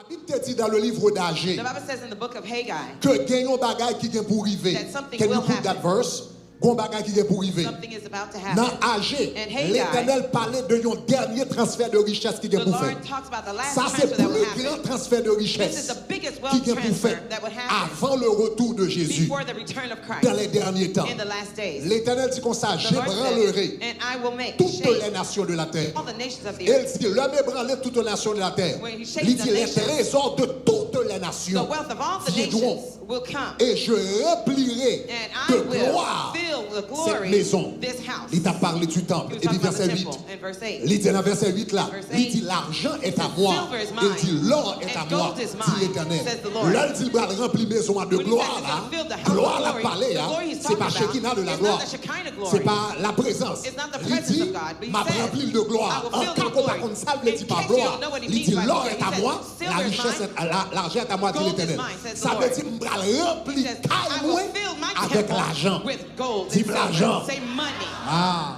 Bible te dit dans le livre d'Agé The Bible says in the book of Haggai que gagnons bagaille qui vient pour arriver. that something Can you will put that happen. verse? Gon bagaille qui vient pour arriver. Something is about to Dans happen. Agé, And Haggai, l'Éternel parlait de un dernier transfert de richesse qui The vient pour faire. Lord talks about the last Ça c'est transfer that will le plus grand happen. transfert de This is richesse the biggest qui wealth vient pour faire transfer that would happen avant le retour de Jésus before the return of dans Christ les derniers temps. in the last days. L'Éternel dit comme ça, The Lord j'ébranlerai says, and I will make toutes les shake nations de la terre. all the nations of the Et earth. il dit, l'homme ébranlé toutes les nations de la terre. When he shakes Il the dit, les nations, trésors de toutes les The nations wealth of all the viendront. nations will come. Et je remplirai And I de will gloire fill the cette glory maison. this house. Il t'a parlé du He temple. was Et puis talking about the verset 8. temple in verse 8. Il dit dans verset 8 là, Verse il 8. dit l'argent est à moi. Silver is Il mine, dit l'or est à and moi, gold is dit mine, l'Éternel. says the Lord. Là, il dit il va remplir maison de When he gloire says he's là. gonna fill the house Gloire with l'a glory, parlé, the hein. glory he's C'est talking pas about Shekinah de la is gloire. not the Shekinah glory. C'est pas la présence. It's not the Il presence dit of God, but he m'a says, rempli de gloire. I will En fill cas the qu'on glory. ne savent le dit In pas case you gloire. don't know what he Il means dit by l'or glory, est he à says, moi, silver la is richesse mine, l'argent est à moi, dit gold is l'Éternel. mine, says the Ça veut Lord. dire m'bral He rempli says, I caille will moi fill my avec temple l'argent. with gold Dis and l'argent. silver. Say money. Ah.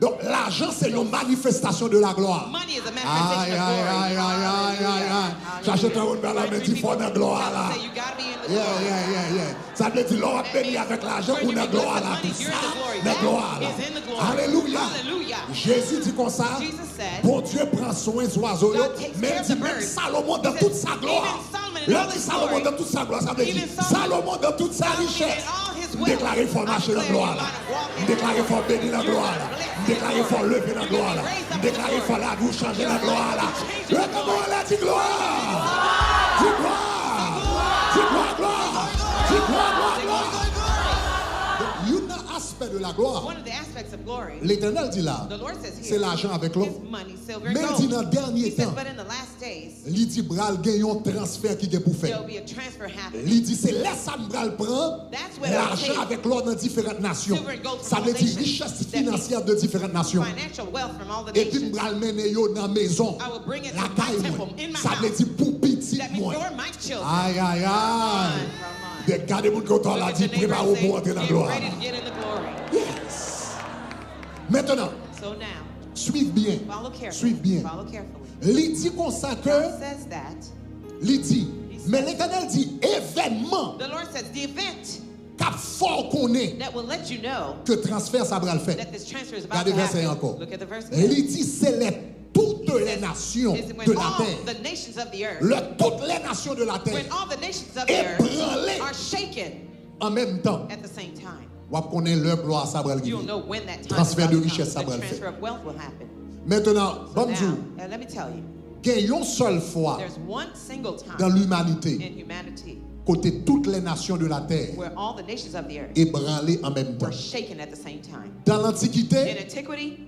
Donc l'argent c'est une manifestation de la gloire. Money is a Aïe, manifestation aïe, of glory. aïe, aïe, aïe, aïe, aïe. J'achète un haut de la main, il faut de gloire là. Say you gotta be in the Yeah, glory. yeah, yeah, yeah. Ça veut dire l'on béni avec l'argent ou la gloire là. Tout ça, la gloire là. Is in the glory. Alléluia. Hallelujah. Jésus dit comme ça, Jesus said, bon Dieu prend soin des oiseaux, God takes mais care of dit the même birds. Salomon dans He toute says, sa gloire. even Solomon in Là, all dit his Salomon glory. dans toute sa gloire, ça veut dire Even Solomon Salomon dans toute sa Solomon richesse. in all his wealth. Déclaré fort marcher dans la gloire là. Déclaré fort béni dans la gloire là. Déclaré fort lever dans la gloire là. Déclaré fort la vous changer dans la gloire là. Le comment elle a dit gloire. Dis gloire. Dis gloire, gloire. Dis gloire, gloire, gloire. Donc, il y a un aspect de la gloire. One of the aspects of glory, L'Éternel dit là, the Lord says c'est here, l'argent avec is l'eau. money, silver, Mais and il dit dans gold. le dernier He says, temps, but in the last days, il dit bral gagne un transfert qui est pour there faire. will be a transfer happening. Il dit c'est là ça bral prend That's what I'll l'argent take. avec l'or dans différentes nations. Silver and gold from Ça veut all dire nations. richesse That means financière de différentes nations. Financial wealth from all the Et puis nations. bral mener yo dans la maison. I will bring it La to my caille temple, moi. in my Ça veut house. dire pour petit That means moi. for my children. Aïe aïe aïe. Regardez mon côté là dit prépare pour entrer dans la Get gloire. ready to get in the glory. Yes. Maintenant, So now, suivez bien. follow carefully. Suivez bien. Follow carefully. Il dit comme ça que God says that. il dit mais l'Éternel dit événement The Lord says the event qu'a fort qu'on est that will let you know que transfert ça va le faire. that this transfer is about Regardez to verset happen. encore. Look at the verse. Il dit c'est toutes les nations Is de when la all terre. the nations of the earth, Toutes les nations de la terre when all the nations of the earth ébranlées are shaken en même temps. at the same time. On connaît leur gloire ça va le You'll arriver. know when that time Transfert is de about to richesse, ça come. va The le transfer faire. of wealth will happen. Maintenant, So bon Dieu, now, let me tell you, qu'il y a une seule fois there's one single dans time l'humanité in humanity côté toutes les nations de la terre where all the nations of the earth ébranlées en même temps. were shaken at the same time. Dans In l'Antiquité, antiquity,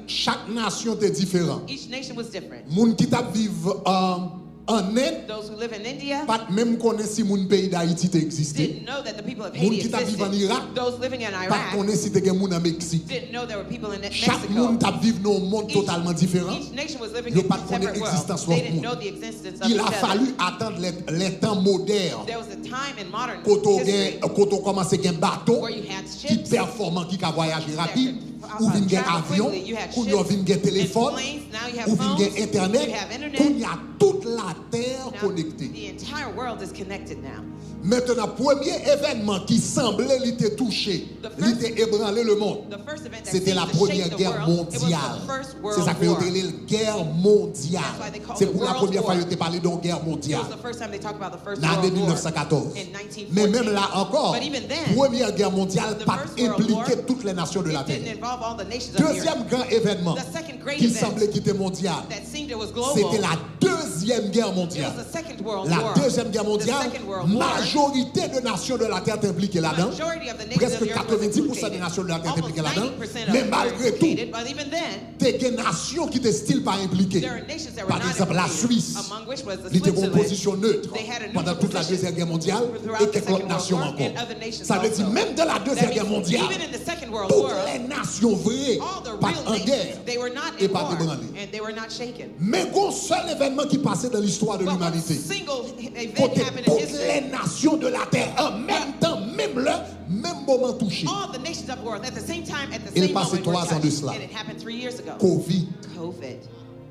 chaque nation était différente. each nation was different. Moun qui t'a vivre en Inde, Those who live in India pas même connaître si mon pays d'Haïti existait. didn't know that the people of Moun Haiti qui t'a vivre en existed. Irak, Those living in pas Iraq connaître si t'es moun en Mexique. didn't know there were people in Chaque Mexico. monde t'a vivre dans un monde totalement différent. Each nation was living Yo in pas a connaît separate world. existence They l'autre didn't know monde. the existence of Il each a other. fallu attendre les temps modernes. There was a time in modern Quand history on commence à un bateau where you had qui ships, performant, qui a voyagé rapide, that ou could vient un travel avion, quickly. You had ou ships vient un téléphone, and planes. Now you have ou phones. vient Internet, You have internet. où il y a toute la terre Now, connectée. the entire world is connected now. Maintenant, premier événement qui semblait l'était touché, The first- l'était ébranlé le monde, The first event that c'était seemed la to première shake the guerre world, it was mondiale. the first C'est world ça que war. vous appelez la guerre mondiale. That's why they call C'est it pour la World première fois War. que vous parlé d'une guerre It mondiale. was the first time they talked about the first Dans world war 1914. in 1914. Mais même là encore, But even then, première guerre mondiale the pas first world impliqué war, toutes les nations de la it didn't terre. involve all the nations of the earth. Deuxième grand événement The second great qui event semblait quitter mondial, that seemed it was global. c'était la deuxième guerre It mondiale. was the second world La war. deuxième guerre mondiale, The second world war. majorité de nations de la terre est impliquée là-dedans. Majority of the nations of Presque the earth was 90% des implicated. nations de la terre est Almost impliquées là-dedans. 90% of Mais them were malgré tout, implicated, but even then, t'es des nations qui étaient style pas impliquées. there are nations that were Par not exemple, la implicated, Suisse, among which was the qui était en Switzerland. position neutre They had a pendant neutral toute la position Deuxième Guerre mondiale throughout et the quelques Second autres World nations War encore. and other nations Ça veut dire also. même dans la Deuxième That Guerre means mondiale, even in the Second World toutes War, les nations vraies all the pas real en guerre nations, they were not et in pas war, ébranlées. and they were not shaken. Mais un seul événement qui passait dans l'histoire de But one l'humanité, single event côté happened in toutes history. les nations de la terre en même temps, même moment touché. All the nations of the world at the same time, at the Il same passait moment, were 3 ans de touched. cela. And it happened 3 years ago. Covid. COVID.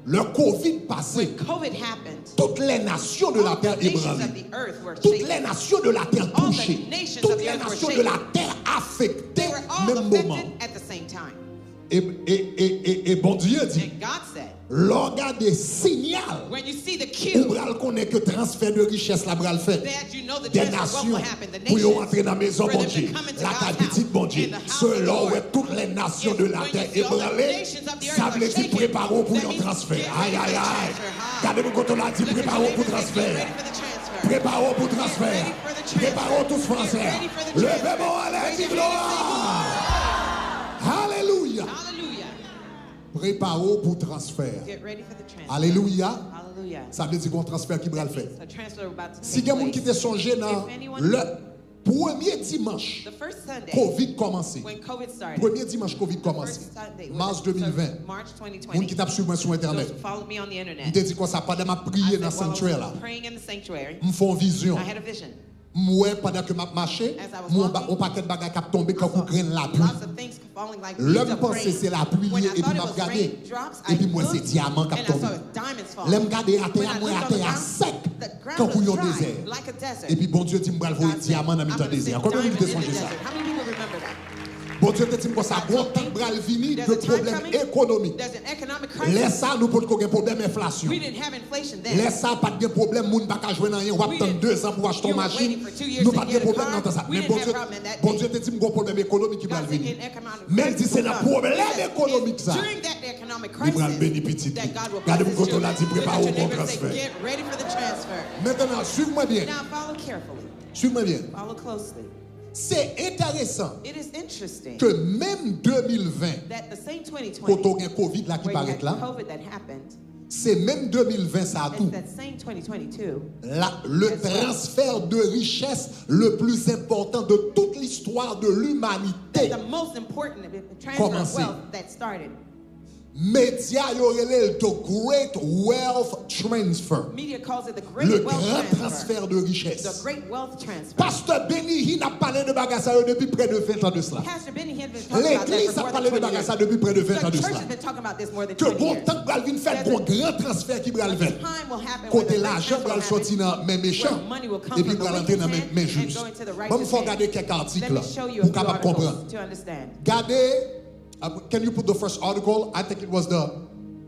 Le Covid passé, When COVID happened, toutes les nations de la all terre the nations ébranlées, of the earth were toutes shaken. les nations de la terre All the touchées, nations toutes of the les earth were nations de shaken. la terre affectées They were all même moment. affected at the same time. Et bon Dieu dit, And God said, l'organe des signaux, when you see the ou cue, bral connaît que transfert de richesse la bral fait. that you know the Des transfer of nations what will happen. The pour y nations, rentrer dans la maison for bon them to Dieu, come into la God's ta petite house, bon Dieu, in the house of the selon Lord. où toutes les nations Yes, de la when terre you see all the ébranlées, nations of the earth ça are veut dire shaken, préparons pour that un means transfert. get Aïe ready aïe for the aïe. transfer. Regardez-moi quand on a dit Look at your préparons pour neighbor and say, get transfert. ready for the transfer. Préparons pour transfert. Get ready for the transfer. Préparons tous français. Get ready for the transfer. Levez-moi à la Raise your hand and say, gloire. Alléluia. Hallelujah. Préparons pour transfert. Get ready for the transfer. Alléluia. Hallelujah. Ça veut dire qu'on transfert qui va le faire. It's a transfer about to Si take quelqu'un qui place. était songé dans If anyone- le premier dimanche, The first Sunday, Covid commencé. when COVID started, Premier dimanche Covid commencé. first Sunday, Mars so 2020. March Moun 2020, qui tape sur moi sur those internet. who followed me on the Je internet, te dis quoi ça pendant m'a I prié said, dans le while I sanctuaire là. was praying in the sanctuary, Me font vision. I had a vision. Moi pendant que m'a marché, As I was moi walking, on paquet de bagages qui tombé quand I on graine la saw pluie. lots of things falling like leaves L'homme of pensait rain. c'est la pluie When I et puis thought it m'a was regardé. raindrops, Et I puis moi c'est looked diamant qui and I tombé. saw diamonds falling. L'aime garder à When terre, I moi à looked on the terre ground, sec. the ground Quand was on dry, désert. like a desert. Et puis bon Dieu dit me voler God said, diamant dans I'm mi-temps gonna désert. send Combien diamonds vous in the songez ça? desert. How many people remember that? Bon Dieu te dit comme ça, bon temps bral fini de There's a time problème coming. économique. There's an economic Laisse crisis. ça nous pour qu'on ait problème inflation. We didn't have inflation then. Laisse ça pas de problème moun pas jouer dans rien, on va We attendre didn't- 2 ans pour acheter you une were machine. waiting for 2 years Nous to pas de get a problème car. dans ça. We Mais didn't bon have Dieu, problem in that bon day. Dieu te dit mon problème économique qui va God said venir. an economic Mais crisis dit c'est will le come. problème He said, économique ça. during that economic Il va crisis, bénir petit. that God will Regardez bless quand his on a dit children. Look at préparons your pour neighbor and say, transfert. get ready for the transfer. Maintenant, suivez-moi bien. Now follow carefully. Suivez-moi bien. Follow closely. C'est intéressant It is interesting que même 2020, that the same quand 2020, on a un Covid là qui where you paraît had là, COVID that happened, c'est même 2020 ça a it's tout. that same 2022 Le transfert de richesse le plus important de toute l'histoire de l'humanité. the most important transfer of Commencez. wealth that started. Média yo relève the great wealth transfer. Media calls it the great Le wealth grand transfer. transfert de The richesse. great wealth transfer. Pasteur Benny Hinn a parlé de bagassa depuis près de 20 ans de cela. Pastor Benny Hinn has been talking about that L'église for a more parlé than de 20 years. bagassa depuis près de 20 ans The de church cela. has been talking about this more than Que 20 bon years. temps bral vin faire un grand transfert qui bral faire. Time will happen where Côté the great l'argent transfer bral will sorti happen, dans mes méchants where money will come et puis from the bral entrer dans wicked mes hand and justes. go into the Bon, righteous faut hand. regarder quelques Let articles me là show you a pour few capable comprendre. articles to understand. Regardez, can you put the first article? I think it was the.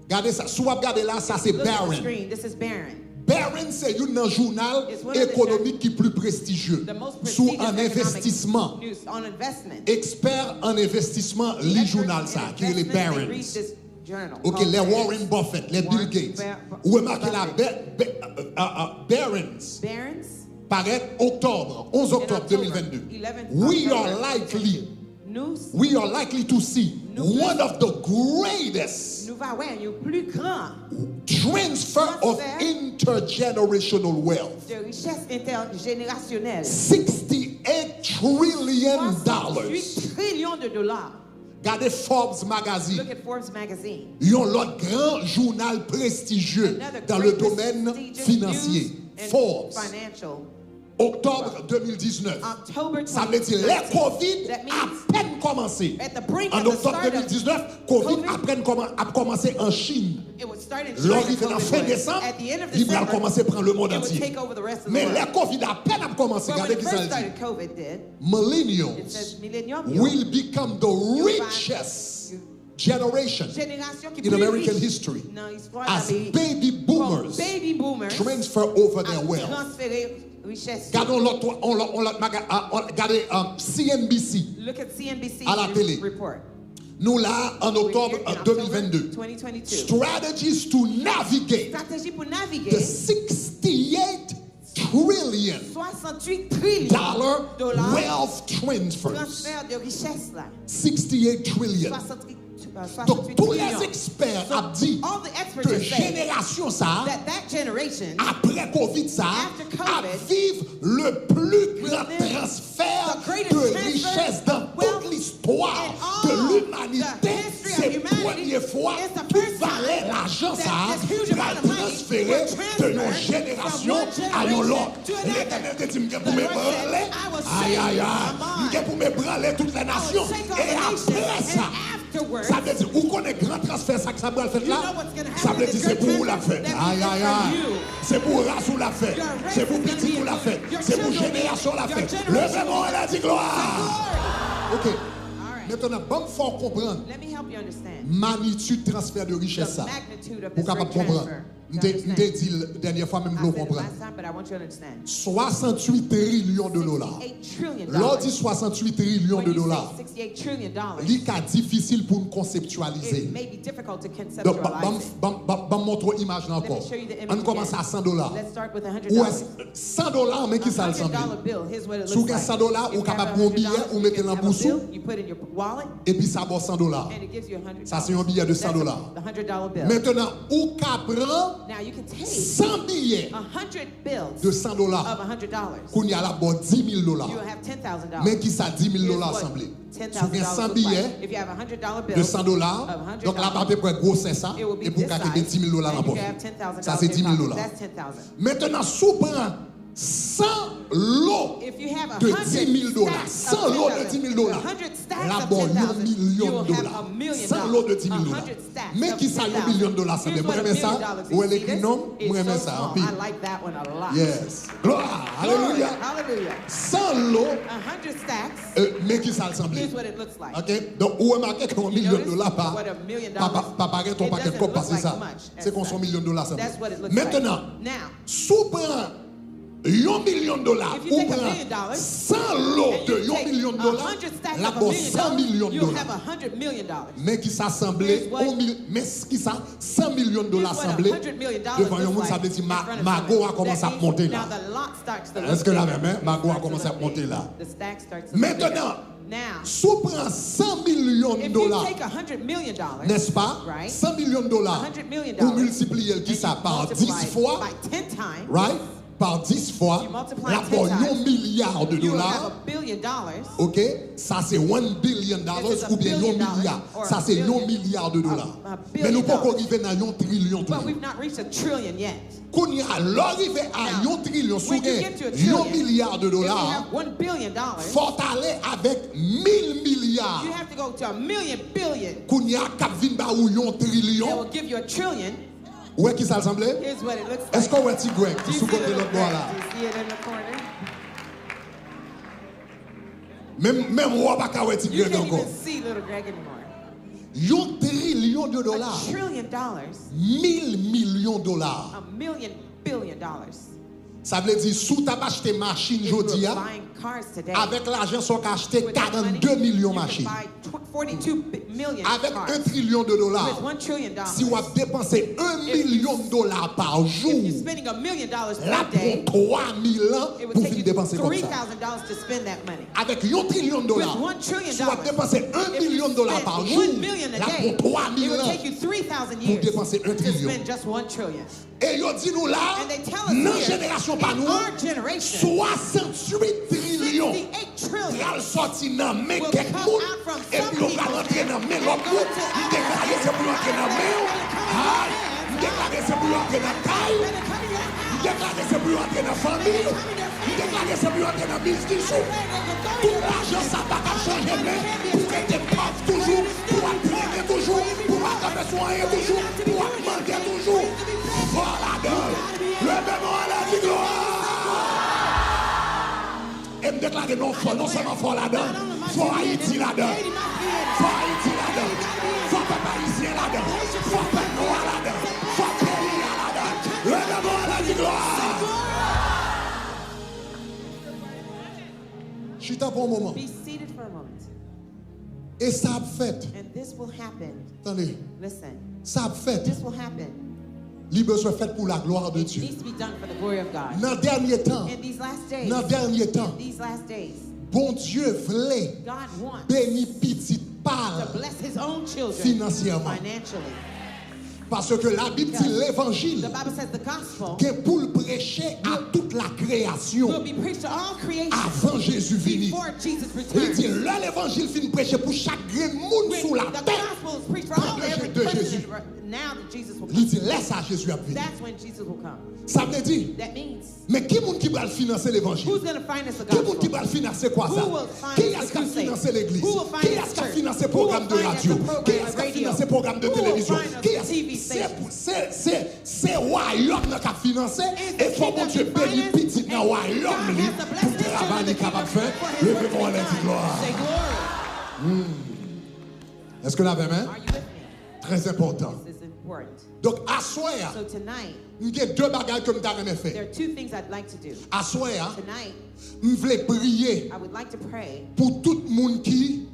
Regardez ça. Si vous regardez là, ça c'est Look at the Barron. screen. This is Barron. Barron, c'est un journal It's one of the économique qui est plus prestigieux. The most Sous prestigious un economic investissement. news on investment. Expert en investissement, The lit experts journal in ça, qui est les investment, they Barrons. read this journal Ok, called les Barron's. Warren Buffett, les Bill Warren Gates. Buffett. Ou remarquez la Barron's. Barron's. Paraît octobre, 11 octobre October, 2022. 11th We are October. likely News. to see one of the greatest Nous va voir un plus grand transfer of intergenerational wealth. de richesse intergénérationnelle. $68 trillion. 68 trillions de dollars. Regardez Forbes magazine. Look at Forbes magazine. Ils ont l'autre grand journal prestigieux Another dans le great domaine prestigious financier. news and Forbes. Financial. Octobre 2019. October Ça veut dire 2019. les Covid That means à peine commencé. at the brink En of the octobre start of 2019, Covid COVID, à peine a commencé en Chine. it would start in China. L'arrivée dans COVID fin would. décembre, At the end of il va December, commencer à prendre le monde it would entier. take over the rest of the Mais world. les Covid à peine a commencé. But when Regardez it qui first ça dit. started, COVID did. It Millennials says millennium will become the richest generation génération qui in plus American riche history dans l'histoire as d'Amérique. baby boomers Baby boomers transfer over a their wealth. transféré richesse. Regardons l'autre, regardez CNBC, Look at CNBC à la télé. report. nous là en octobre We're here in October 2022. 2022. Strategies to navigate Stratégie pour the naviguer 68 trillion 68 trillions dollars wealth transfers. transfert de richesse là. 68 trillion. 68 Donc tous les trillions. experts So, ont dit all the experts que have said génération ça, that generation après Covid ça, After COVID, à vivre le plus grand will live transfert the greatest de transfer richesse dans of wealth toute l'histoire in de all l'humanité. the history of C'est la humanity. première fois It's the que first time valait l'argent that ça this huge va amount of money transférer will de transfer nos from générations one à generation l'autre. to another. L'Éternel te dit, pour The me Lord said, branler, I will aïe shake aïe my aïe, mind. pour me branler toutes les I will nations. shake all Et the nations, après ça, and to work. Ça veut dire, où qu'on est grand transfert, ça que ça va le faire You là? know what's gonna Ça happen veut is dire, your c'est pour vous la transfer fête. that Aïe, means aïe, for aïe. you. C'est pour race ou la fête. Your race C'est pour is gonna petit be ou la for fête. your C'est pour children, génération la your fête. generation. Levez-moi, elle a dit gloire. Ok. All right. Maintenant, bon, faut comprendre. Let me help you understand. Magnitude transfert de richesse The ça. magnitude of Pour this capable great comprendre. transfer. Je You t'ai understand? dit la dernière fois même I vous said it comprendre. last time, but I want you to understand. 68 trillions de dollars. $68 trillion. Lors dit 68 trillions When de you dollars, say $68 trillion, c'est difficile pour nous it conceptualiser. may be difficult to Donc, conceptualize it. montre l'image là Let me encore. show you the image On commence again. à 100 dollars. Let's start with $100. Ou est-ce 100 dollars, mais qui ça le semble? $100 bill. Here's what it Sous looks like. 100 dollars, If ou you capable have de $100, un billet, ou you mettez can dans have a boussou, bill, you put in your wallet, et puis ça vaut 100 dollars. and it gives you $100. Ça, c'est un billet de 100 That's dollars. the $100 bill. Maintenant, ou qu'à prend Now you can take 100 billets 100 bills de 100 dollars, of $100. qu'on y a là-bas 10 000 dollars. You'll have $10,000. Mais qui ça 10 000 Here's dollars what semblé? $10,000 Sous 100 looks billets like. If you have $100 bill de 100 dollars, of $100, donc là, à peu près gros c'est ça, it will be et pour this qu'à size, 10 000 dollars en and you poche. can have $10,000 Ça, c'est 10 000 in your dollars. pocket. That's $10,000. Maintenant, sous prend 100 lots If you have de 100 10 000 dollars, stacks of 100 lots de 10,000, 10 000 dollars, 100 stacks là, of bon, 10,000, 1 million you will de have dollars. $1 million. 100 lots de 10 000 dollars. 100 stacks Mais of qui ça, 1 10,000. million de dollars, c'est bien. Here's Moi, what j'aime $1 ça. million is. Ou You elle see écrit this? non, It's moi, j'aime so ça. small. En pile. I like that one a lot. Yes. Gloire. Glory. Alléluia. Hallelujah. 100 lots, 100 stacks. mais qui ça le semble? Here's what it looks like. OK? Donc, où remarquez qu'un million de dollars par What $1 million pas pareil ton it paquet de doesn't copes, look c'est like ça. much as C'est qu'on soit such. million de dollars. ça. That's what it looks Maintenant, like. Now, sous prend $1 million, If you ou take $1 prend million 100 lots and de you $1 take million, 100 stacks là, of bon, $1 100 million, millions de you'll have dollars. $100 million. Mais qui ça semblait, Here's what- mais qui ça, 100 millions de dollars Here's what semblait, $100 million devant un looks monde, ça like veut dire, in front of Mago a someone. commencé à That monter means là. now the lot starts to look Est-ce que la bigger. même, hein? Mago a Starts to commencé à look monter big. là. The stack starts to look bigger. Maintenant, Now, sous prend 100 millions de if you dollars, take $100 million, n'est-ce pas? right? 100 millions de dollars, $100 million, ou multiplier qui and ça you par multiply 10 it fois, by 10 times, right? Par 10 fois, You multiply là, 10 pour times, 1 milliard de you will have dollars, $1 billion. ok? Ça c'est $1 billion This is a ou bien $1 billion milliard. or Ça a c'est $1 billion. milliard de dollars. A Mais nous billion ne pouvons pas arriver dans $1 trillion But toujours. we've not reached $1 trillion yet. Quand il y a l'arrivée à Now, $1 trillion, sous when you get to $1 trillion, $1 milliard de if you dollars, have $1 billion, faut aller avec 1000 milliards. you have to go to $1 million billion. Quand il y a 4 ou $1 That trillion, will give you $1 trillion. où est-ce que ça ressemble? Here's what it looks like. Est-ce qu'on voit petit Greg Do qui you sous see côté de little l'autre bois Greg? là? Do you see it in the corner? Même moi, pas qu'à voir petit You Greg can't encore. even see little Greg anymore. $1 trillion de dollars. $1 trillion, 1000 millions de dollars. $1 million billion. Ça veut dire, sous ta acheté machine If you were aujourd'hui, buying cars today, avec l'argent, on a acheté with that money, 42 millions de you machines. could buy 42 million Avec cars. 1 trillion de dollars, With $1 trillion, si on a dépensé 1 million de dollars par jour, if you're spending $1 million là, per day, pour 3 000 ans, it would pour take finir you dépenser comme ça. $3,000 to spend that money. Avec 1 trillion de dollars, With $1 trillion, si on a dépensé 1 if you million de dollars par spend jour, $1 million a là, day, pour 3 it 000 would ans, take you 3,000 pour years dépenser 1 to trillion. spend just $1 trillion. Et ils dit nous là, And they tell us dans la here, génération par in nous, our generation, 68 trillions. 68 trillion Pral sorti nan men will kek come moun, out from et some puis yo people pral rentre nan men and lot go moun, to y our deklare se pou rentre nan men ou, hay, y deklare se pou rentre nan kay, and they come in your house. y deklare se pou rentre nan fami, y deklare se pou rentre nan business ou. Tout l'argent ça pa ka changer men, pou rete pauvre toujours, pou a traîner toujours, pou a taper soigner toujours, pou a manquer toujours. Voilà donc, levez-moi la dit gloire. Et me déclarer non fort, non seulement fort là-dedans, fort Haïti là-dedans, fort Haïti là-dedans, fort peuple haïtien là-dedans, fort peuple noir là-dedans, fort pays là-dedans. Levez-moi la dit gloire. Chita pour un moment. Be seated for a moment. Et ça a fait, And this will happen. attendez, Listen, ça a fait, this will happen. libre soit fait pour la gloire de It Dieu. needs to be done for the glory of God. Dans le dernier temps, In these last days, dans le dernier temps, these last days, bon Dieu voulait God wants bénir petit to par bless his own children financièrement. financially. Parce que la Bible dit l'évangile The Bible says the gospel qui est pour le prêcher à toute la création will be preached to all creation avant Jésus venu. before Jesus Il dit returns. l'évangile finit prêcher pour chaque grain de monde When sous la the terre. gospel is preached for all Prêcher every de person Jésus. in now that Jesus will Il come. dit, laisse ça, Jésus a venu. That's when Jesus will come. Ça veut dire, That means, mais qui est-ce qui va financer l'évangile? who's going to finance the Qui est-ce qui gospel? va financer quoi ça? Who will finance Qui est-ce qui va the crusade? financer l'église? Who will Qui finance est-ce qui va church? financer le Who will programme de finance radio? the program Qui est-ce qui va radio? financer le programme de Who will télévision? finance Qui the est-ce TV station? c'est royaume qui a financé et il faut que Dieu bénisse petit dans le royaume pour le travail qu'il est capable de faire. Levez-moi la gloire. Say glory. Est-ce que vous l'avez main? Are you with me? Très important. This is important. Donc, à soir, So tonight, il y a deux bagages que je dois there faire. are two things I'd like to do. À soir, Tonight, je voulais prier I would like to pray pour tout le monde qui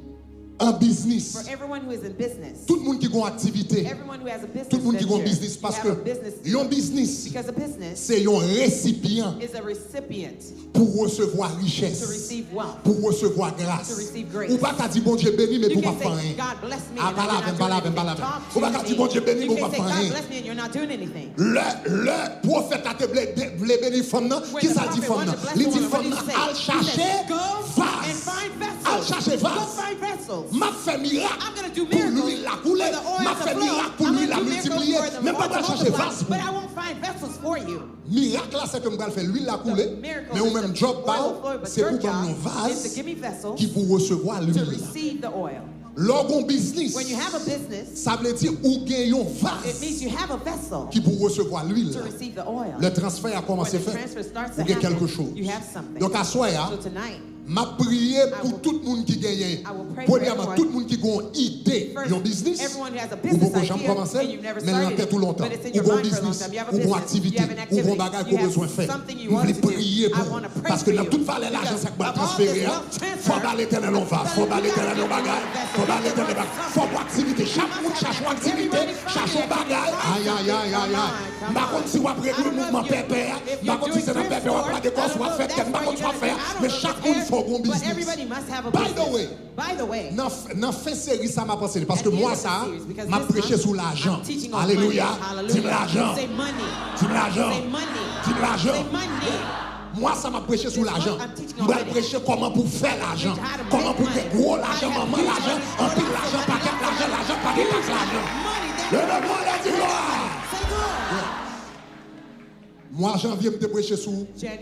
est en business. for everyone who is in business. Tout le monde qui a une activité. Everyone who has a business Tout le monde qui a un venture. business You parce have que a business un business, because a business c'est un récipient is a recipient pour recevoir to richesse, receive wealth. pour recevoir grâce. To receive grace. Ou pas qu'à dire bon Dieu béni mais You pour pas can faire say, rien. God bless me, Ah, and I'm balade, not balade, doing balade. anything. Ou pas qu'à dire bon Dieu béni You pour can pas say, faire God rien. bless me, and you're not doing anything. Le prophète a te béni femme nan, When qui the ça dit prophet femme nan? wanted to bless Il the dit woman, what femme did nan he say? al He chercher said, go and vase. find Al vessels. chercher Go vase. find vessels. M'a fait miracle I'm going to do pour miracles lui la couler. for the oil M'a to fait flow. miracle pour I'm lui going la to do miracles multiplier. for the Même pas oil pour to chercher multiply, vase. but I won't find vessels for you. Miracle là c'est que m'gal fait lui la couler. Miracle Mais au is même the job oil pas, will flow, but c'est your pour prendre job un is to vase give me vessels qui pour recevoir to l'huile. receive the oil. Logon business, When you have a business, ça veut dire ou gagne un it vase means you have a vessel qui pour recevoir l'huile. to receive the oil. Le transfert a commencé à When the faire. transfer starts Ou to gagne quelque happen, chose. you have something. Donc à soir, So tonight, m'a prié pour will- tout le monde qui gagne. I will pray for Premièrement, everyone. tout le monde qui a une idée, first, un business. everyone who has a Ou business beaucoup jamais idea, commencé, and you've never mais dans la started tête tout it, longtemps. but it's in Ou your bon mind for a long business, time. You have a ou bon business, activité, you have an ou activity, bon bagage you qu'on have besoin de faire. something you Vous want voulez to do. prier I pour. want to pray Parce que for dans you. toute vallée, l'argent, Because ça va of all this transférer. wealth transfer, Faut d'aller l'éternel en face. Faut d'aller l'éternel en bagage. Faut d'aller l'éternel en bagage. Faut pour activité. Chaque monde cherche une activité, cherche un bagage. Aïe, aïe, aïe, aïe, aïe. Par contre, si vous avez le mouvement pépère, par contre, si c'est dans pépère, on va pas de quoi soit fait, par contre, soit faire. Mais chaque monde faut un but business. everybody must have a By the business. way, By the way, dans fin série ça m'a pensé parce que at the moi end of the ça series, because m'a this prêché month, sur l'argent. I'm teaching on Alléluia. money. Dis l'argent. Say money. Dis l'argent. Say money. Dis l'argent. Say money. Moi ça m'a prêché sur This l'argent. month, I'm teaching Je on vais money. prêcher comment pour faire l'argent. How to make Comment pour money. faire gros How to l'argent, have maman huge l'argent, money. un peu l'argent, paquet l'argent, paquet l'argent. Money. Le nom de Dieu gloire. Say glory. Moi, janvier, je prêché sur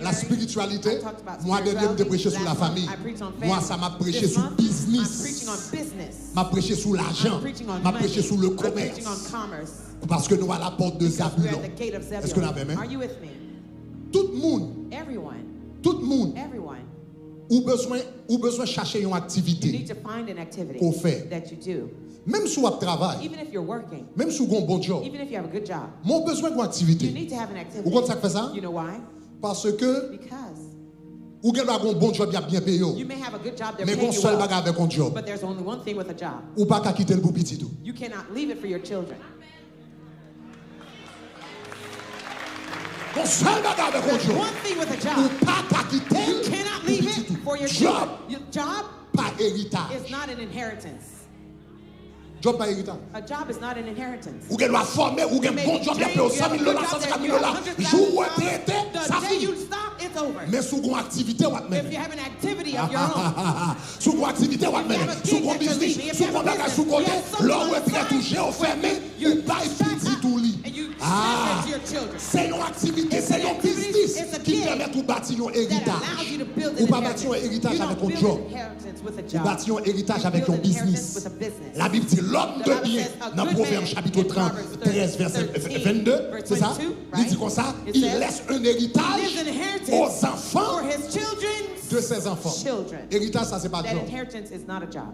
la spiritualité. Moi, dernier, je prêché sur la famille. Moi, ça m'a prêché sur I'm preaching business. on business. M'a prêché sur l'argent. I'm preaching on M'a money. prêché sur le I'm preaching commerce. on commerce. Parce que nous à la porte de Because we're Zabulon. at the gate of Zebulun. Est-ce que nous avons même? Are you with me? Tout le monde, Everyone. tout le monde, Everyone. ou besoin chercher une You need activité. to find an activity Qu'on fait. that you do. Même si vous travaillez, Even if you're working, même si vous avez un bon job, even if you have a good job, mon besoin d'une you activité. need to have an activity. Vous comprenez ça que fait ça? You know why? Parce que Because vous avez un bon job, il y a bien payé. you may have a good job, they're Mais paying qu'on you seul well, bagage avec un job. but there's only one thing with a job. Ou pas qu'à quitter le pour petit tout. You cannot leave it for your children. Qu'on seul bagage avec un There's job. one thing with a Ou job. pas qu'à quitter You le cannot pour leave petit it tout. for your Job, children. Your job pas héritage. is not an inheritance. Job pas héritage. A job is not an inheritance. Ou qu'elle doit former, ou qu'elle bon job, il y a payé 100 000 $, 150 000 $. Jour retraité, ça The day you finit. stop, it's over. Mais sous une activité, what If même? you have an activity of your own, Sous une activité, what même? Sous un business, sous un bagage sous côté, l'homme retraite touché, au fermé, ou pas petit tout lit. and you Ah, transfer it to your children, c'est une activité, c'est un business qui permet de bâtir un that allows you héritage. to build Ou an pas bâtir un inheritance. héritage You avec don't un build job. an inheritance with a Ou job. bâtir un héritage You avec build un an inheritance business. with a business. La Bible dit l'homme The de Bible bien, says, a dans good Proverbe man, chapitre in 30, Proverbs 13, verset 13, 22, verse c'est ça? 22, Il dit right? comme ça, It il says, laisse un héritage There's an inheritance aux enfants for his children's de ses enfants. children. Héritage, ça c'est pas de That job. inheritance is not a job.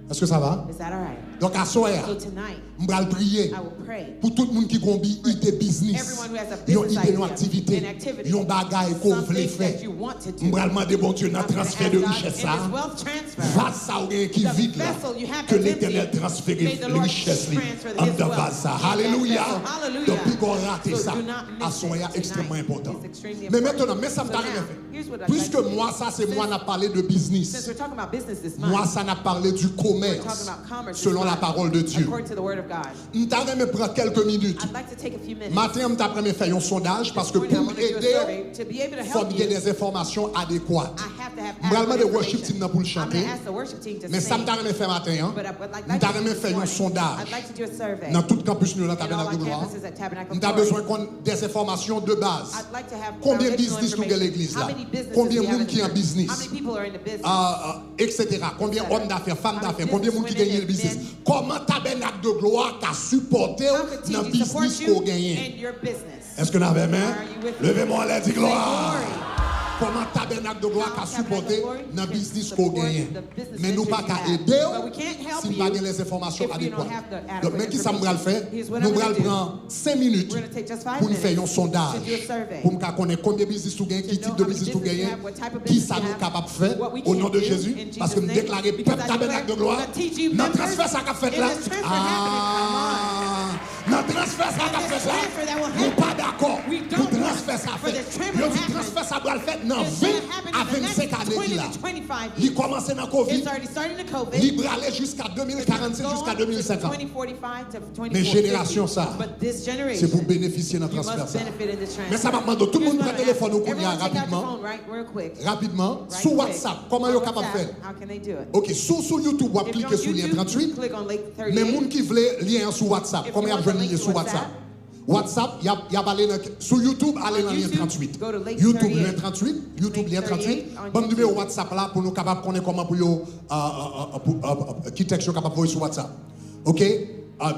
Est-ce que ça va? Is that all right? Donc à soir, So tonight, je vais prier I will pray. pour tout le monde qui a une idée business, Everyone who has a une business idée, une idea, activité, an activity, une bagaille qu'on veut something faire. that you want to Je do. vais demander bon Dieu dans le I'm gonna transfert ask de God richesse in ça. this wealth transfer, Va ça ou rien qui the vide là. vessel you have Que that's l'Éternel empty, transfère may the les Lord richesses transfer en his devant wealth ça. in that Alléluia. vessel. Hallelujah. Donc, puis qu'on rate So ça. do not miss À son it extrêmement tonight. important. It's extremely Mais important. maintenant, mais ça me So paraît now, fait. here's what I'd Puisque like to do. moi, ça c'est moi, Since- n'a parlé de Since business. we're talking about business this Moi, month, ça n'a parlé du commerce. commerce selon la parole de Dieu. according to the word of God. Je vais prendre quelques minutes. I'd like to take a few minutes. Matin, je vais faire un sondage parce que pour I'm going to do a m'aider, survey to be able to il faut help qu'il y ait you. des informations adéquates. I have to have Je vais demander adequate au worship team information. pour le I'm chanter. going to ask the worship team to Mais ça, sing. je vais faire matin. Hein? But I would like Je to do vais this faire un morning. sondage I'd like to do a survey. dans tout campus nous, dans In all Tabernacle our de Gloire. campuses at Tabernacle Nous avons Glory. besoin des informations de base. I'd like to have Combien de foundational business nous avons à l'église information. là? How many businesses Combien we de have monde in qui est en the church? business? How many people are in the business? Etc. Combien Etc. hommes d'affaires, femmes How many d'affaires, combien de monde qui gagne le business? businesswomen, Comment Tabernacle de Gloire t'a supporté How could dans le TG support business you qu'on gagne? in your business? Est-ce que nous avons main? Are you with me? Levez-moi la dit Say gloire. glory. Comment Tabernacle de Gloire How t'a Tabernacle supporté of Glory dans le can business qu'on support gagne? the business Mais nous ventures pas you qu'à have. aider But we can't help s'il you n'y a pas les informations if you don't adéquates. have the adequate Donc, même qui ça me va le faire, information. Here's what nous I'm gonna allons do. prendre 5 minutes We're gonna take just 5 pour nous faire un minutes sondage, to do a survey. pour nous connaître combien de business tu gagnes, qui To know type de how many business tu business you gagnes, have, what type of qui business ça you nous have, est capable de faire what we au can nom de do Jésus, in parce que nous Jesus' name, déclarer because peuple I Tabernacle de declare Gloire, the TG dans le members transfert ça qu'a fait in là, this transfer happening, dans le transfert ça qu'a In this fait là, transfer that will nous happen. pas d'accord We pour don't transfert ça for fait. this transfer Yo, dit happen. transfert ça doit le faire dans It's 20 gonna happen à in the 25 next années 20 là. to 25 Il years. commence dans Covid, It's already starting to COVID. il va aller jusqu'à 2046, jusqu'à 2050. 2045 to 2040. Mais génération ça, But this generation, c'est pour bénéficier d'un you transfert must ça. benefit in this transfer. Mais ça m'a demandé tout le monde Here's prend what le téléphone au I'm Kounia asking. Everyone take out your rapidement. phone real quick. Rapidement, Right sur quick. WhatsApp, comment On vous capable de WhatsApp, faire? How can they do it? Ok, sur YouTube, vous If cliquez you're sur on le lien YouTube, 38. click on link Mais 38. les gens qui veulent lien sur WhatsApp, If comment you ils want the veulent link lien to sur WhatsApp? WhatsApp, WhatsApp, il y a balé sur YouTube, allez dans le lien YouTube, 38. go to link YouTube, 38. lien 38. YouTube, Link lien 38. 38 on Bon numéro YouTube. WhatsApp là pour nous capables de connaître comment pour qui texte capable de voir sur WhatsApp. Ok?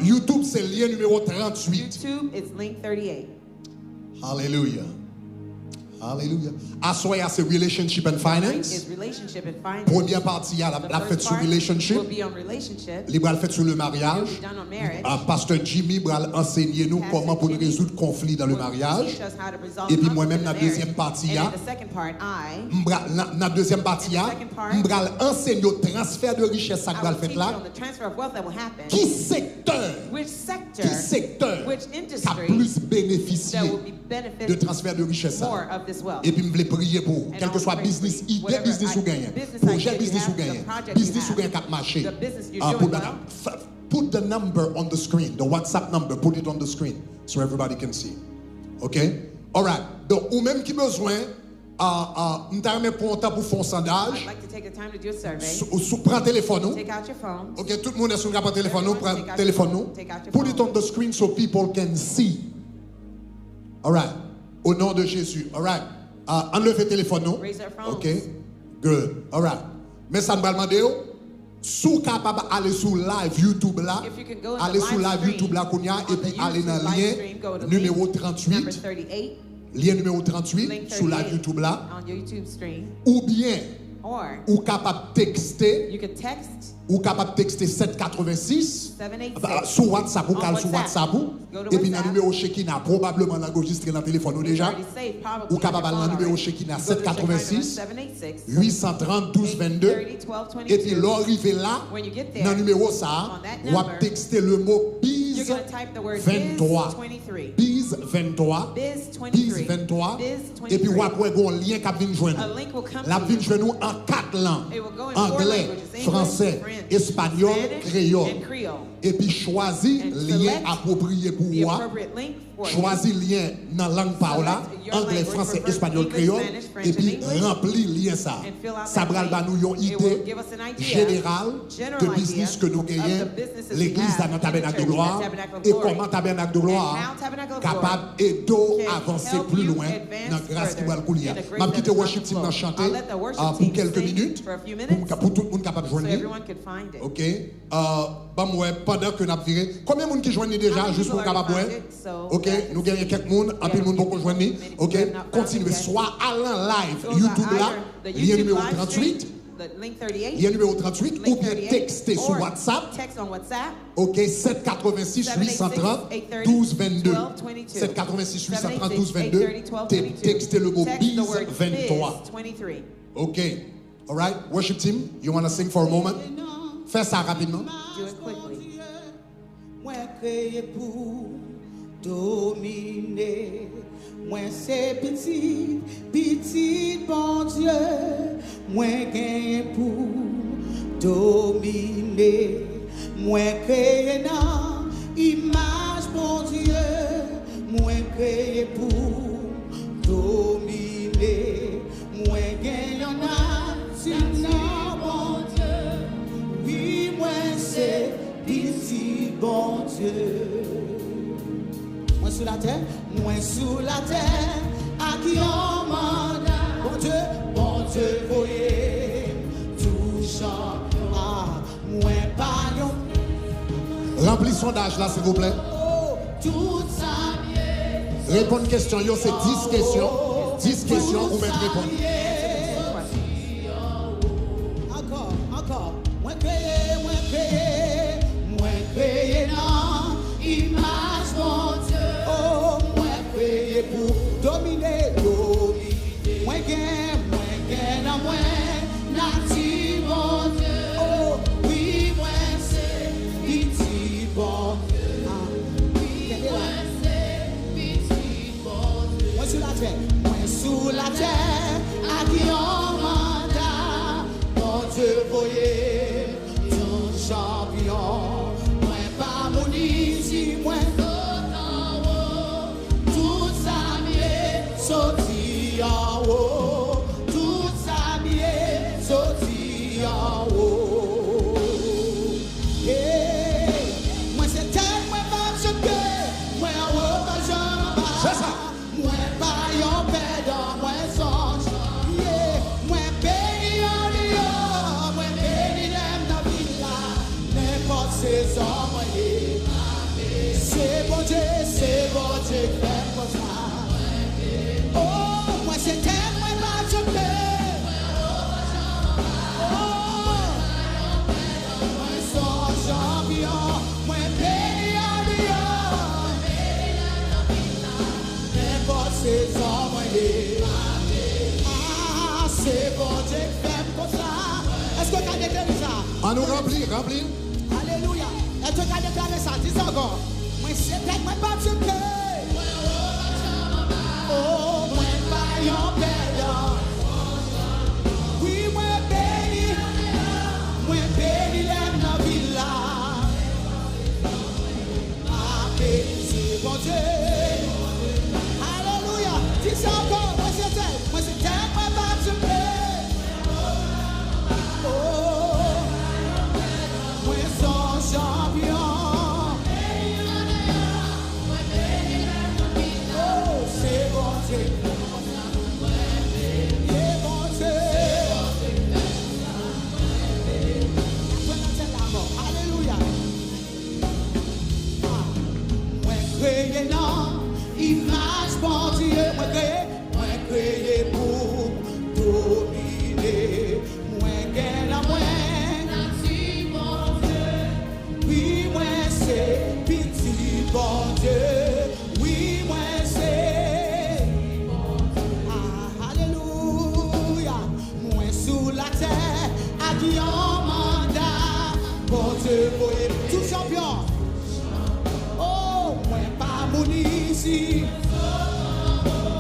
YouTube, c'est le lien numéro 38. YouTube, it's link 38. Hallelujah. Hallelujah. Assoya, c'est Relationship and Link Finance. is relationship and finance. Première partie, la The fête first sur part relationship. will be on relationship. Les bras fait sur le mariage. Will be done on marriage. Pasteur Jimmy va enseigner nous Pastor comment pour nous Jimmy résoudre conflit dans le will mariage. teach us how to resolve Et puis conflict moi-même in la the deuxième marriage. partie, And in the second part, la deuxième partie, In the second part, je vais enseigner le transfert de richesse ça I va will le faire teach you là. on the transfer of wealth that will happen. Qui secteur, Which sector, qui secteur which qui a industry plus bénéficié that will be de benefit transfert de richesse ça? more of this wealth. Et puis je voulais prier pour, And quel que I soit will pray business, for you. idée Whatever business ou gagné, business projet idea you business ou have, gagné, the project you business ou have, gagné cap marché. the business you're doing well. Put the number on the screen, the WhatsApp number, put it on the screen so everybody can see. Okay? All right. Donc, ou même qui besoin, nous t'avons pour un temps pour faire un sondage, I'd like to take the time to do a survey. prends téléphone nous. Take out your phone. Okay, tout le monde est sur le téléphone nous, prends Take out téléphone your nous. phone. Take out your Put it phone. on the screen so people can see. All right. Au nom de Jésus. All right. Enlevez le téléphone nous. Raise your phones. Okay. Good. All right. Mais ça me va demander, sous capable aller sur live YouTube là, If you can go in the aller sur live live stream, YouTube là qu'on y a on et the puis aller dans YouTube le live lien stream, go to numéro link 38, number 38, lien numéro 38 link sur live 38 YouTube là, on your YouTube stream, ou bien or ou capable texter, you could text ou capable texter 786 786 sur WhatsApp ou on cal sur WhatsApp. WhatsApp Go to et puis dans WhatsApp. le numéro Shekina probablement enregistré dans le téléphone ou déjà already saved, probably ou capable on your dans le phone numéro already. Shekina Go to Shekinah 786 786 830 12 22 et puis l'arrivée là When you get there, dans le numéro ça on that ou à number, texter le mot you're BIZ going to type the word 23 Biz 23. BIZ 23 Biz 23. BIZ 23 Biz et puis 23. après un lien qui vient joindre A link will come la to vient you. joindre nous en 4 langues It will go in 4 anglais, languages, English, français, French, espagnol, Spanish, créole and Creole. et puis choisis And lien select approprié pour The moi. appropriate link for you. Choisis lien dans la langue parola, Select your anglais, language, français, prefer espagnol, English, créole, Spanish, French, et puis and English, remplis lien ça. and fill out Ça that va link. nous une It will idée give us an idea, générale general de business idea que nous of gagnons, the businesses we l'église have dans in the Tabernacle de church, Gloire, the Tabernacle of et Glory. comment Tabernacle de Gloire And how Tabernacle of Glory capable d'aider can à avancer help plus you loin advance dans la grâce qui va le further couler. in the grace Ma that petite is worship not team va flow. chanter I'll let the worship pour team quelques sing minutes for a few minutes pour tout le monde capable de so joindre. everyone could find it. OK. Pendant que nous avons viré, combien de monde qui joignent déjà How many juste pour people capable already de found it? So OK, that nous gagnons quelques monde, un peu de monde pour joindre. OK, continuez soit à la live Go to YouTube là, either the lien YouTube numéro live 38, stream, the link 38, lien numéro 38 ou link bien 38, texter sur or WhatsApp. text on WhatsApp. OK, 786 830 12 22. 786 830 12 22. Textez le mot Text BIZ the word 23. Biz 23. OK. All right, worship team, you want to sing for a moment? Fais ça rapidement. Do it quickly. Moi créé pour dominer. Moi c'est petit bon Dieu. Moi gagné pour dominer. Moi créé dans image mon Dieu, moi créé pour dominer. Moi gagnant si non bon Dieu, oui moi c'est petit bon Dieu. Moi sur la terre, à qui on mandat, bon Dieu, voyez, tout champion, moi pas yon. Remplis sondage là, s'il vous plaît. Tout ça bien. Répondre une question, yo, c'est 10 questions. 10 questions, ou même répondre. Encore. Moi créé, non, image mon Dieu. Oh, moi créé pour dominer. Moi gain, non, moi, natif mon Dieu. Oh, oui, moi c'est petit bon Dieu. Oui, moi c'est petit bon Dieu. Moi sur la terre, à qui on mandat, mon Dieu, voyez, ton champion. Moi pas mon ici, moi en haut, tout ça mieux, sorti en haut, tout ça mieux, sorti en haut. Moi c'est terre, moi pas ce que, moi en haut, pas je m'en C'est ça. moi pas yon perdant, moi songe. Moi béni en Dieu, moi béni l'aime dans la villa. N'importe saison, moi c'est bon Dieu qui fait comme ça. Oh, moi c'est terre, moi pas je peux. Oh, moi son champion, moi béni en Dieu. N'importe saison, moi c'est bon Dieu qui fait comme ça. Est-ce que tu as déclaré ça? On nous remplit. Alléluia. Est-ce que tu as déclaré ça? Dis encore. Moi c'est peut-être moi pas de cœur. Oh, moi pas yon perdant. Oui, moi béni l'aime dans la villa. C'est bon Dieu. Alléluia. Dis ça encore. Moi c'est peut-être moi pas de cœur. Oh, moi son champion. Oh, c'est bon Dieu. Yeah, bon Dieu. Alléluia. Moi créé non, image bon Dieu. Moi créé pour dominer. Moi gagne à moi. Oui, moi c'est petit bon Dieu. Oui, moi c'est. Alléluia. Moi sous la terre, à qui on mandat. Bon Dieu, voyez, tout champion. Oh, moi pas mon ici.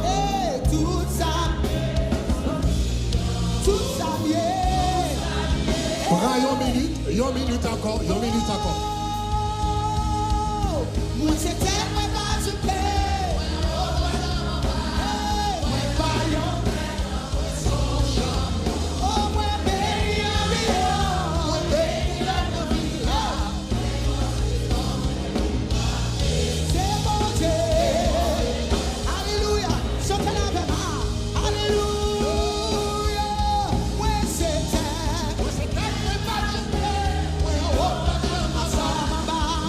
Eh, tout ça bien. Prends une minute encore. Moi c'était moi pas je paie. Moi pas yon. Oh moi béni à Dieu. Moi béni la vie. C'est bon Dieu. Alléluia. Chantez la paix. Alléluia. Moi c'était moi pas je paie.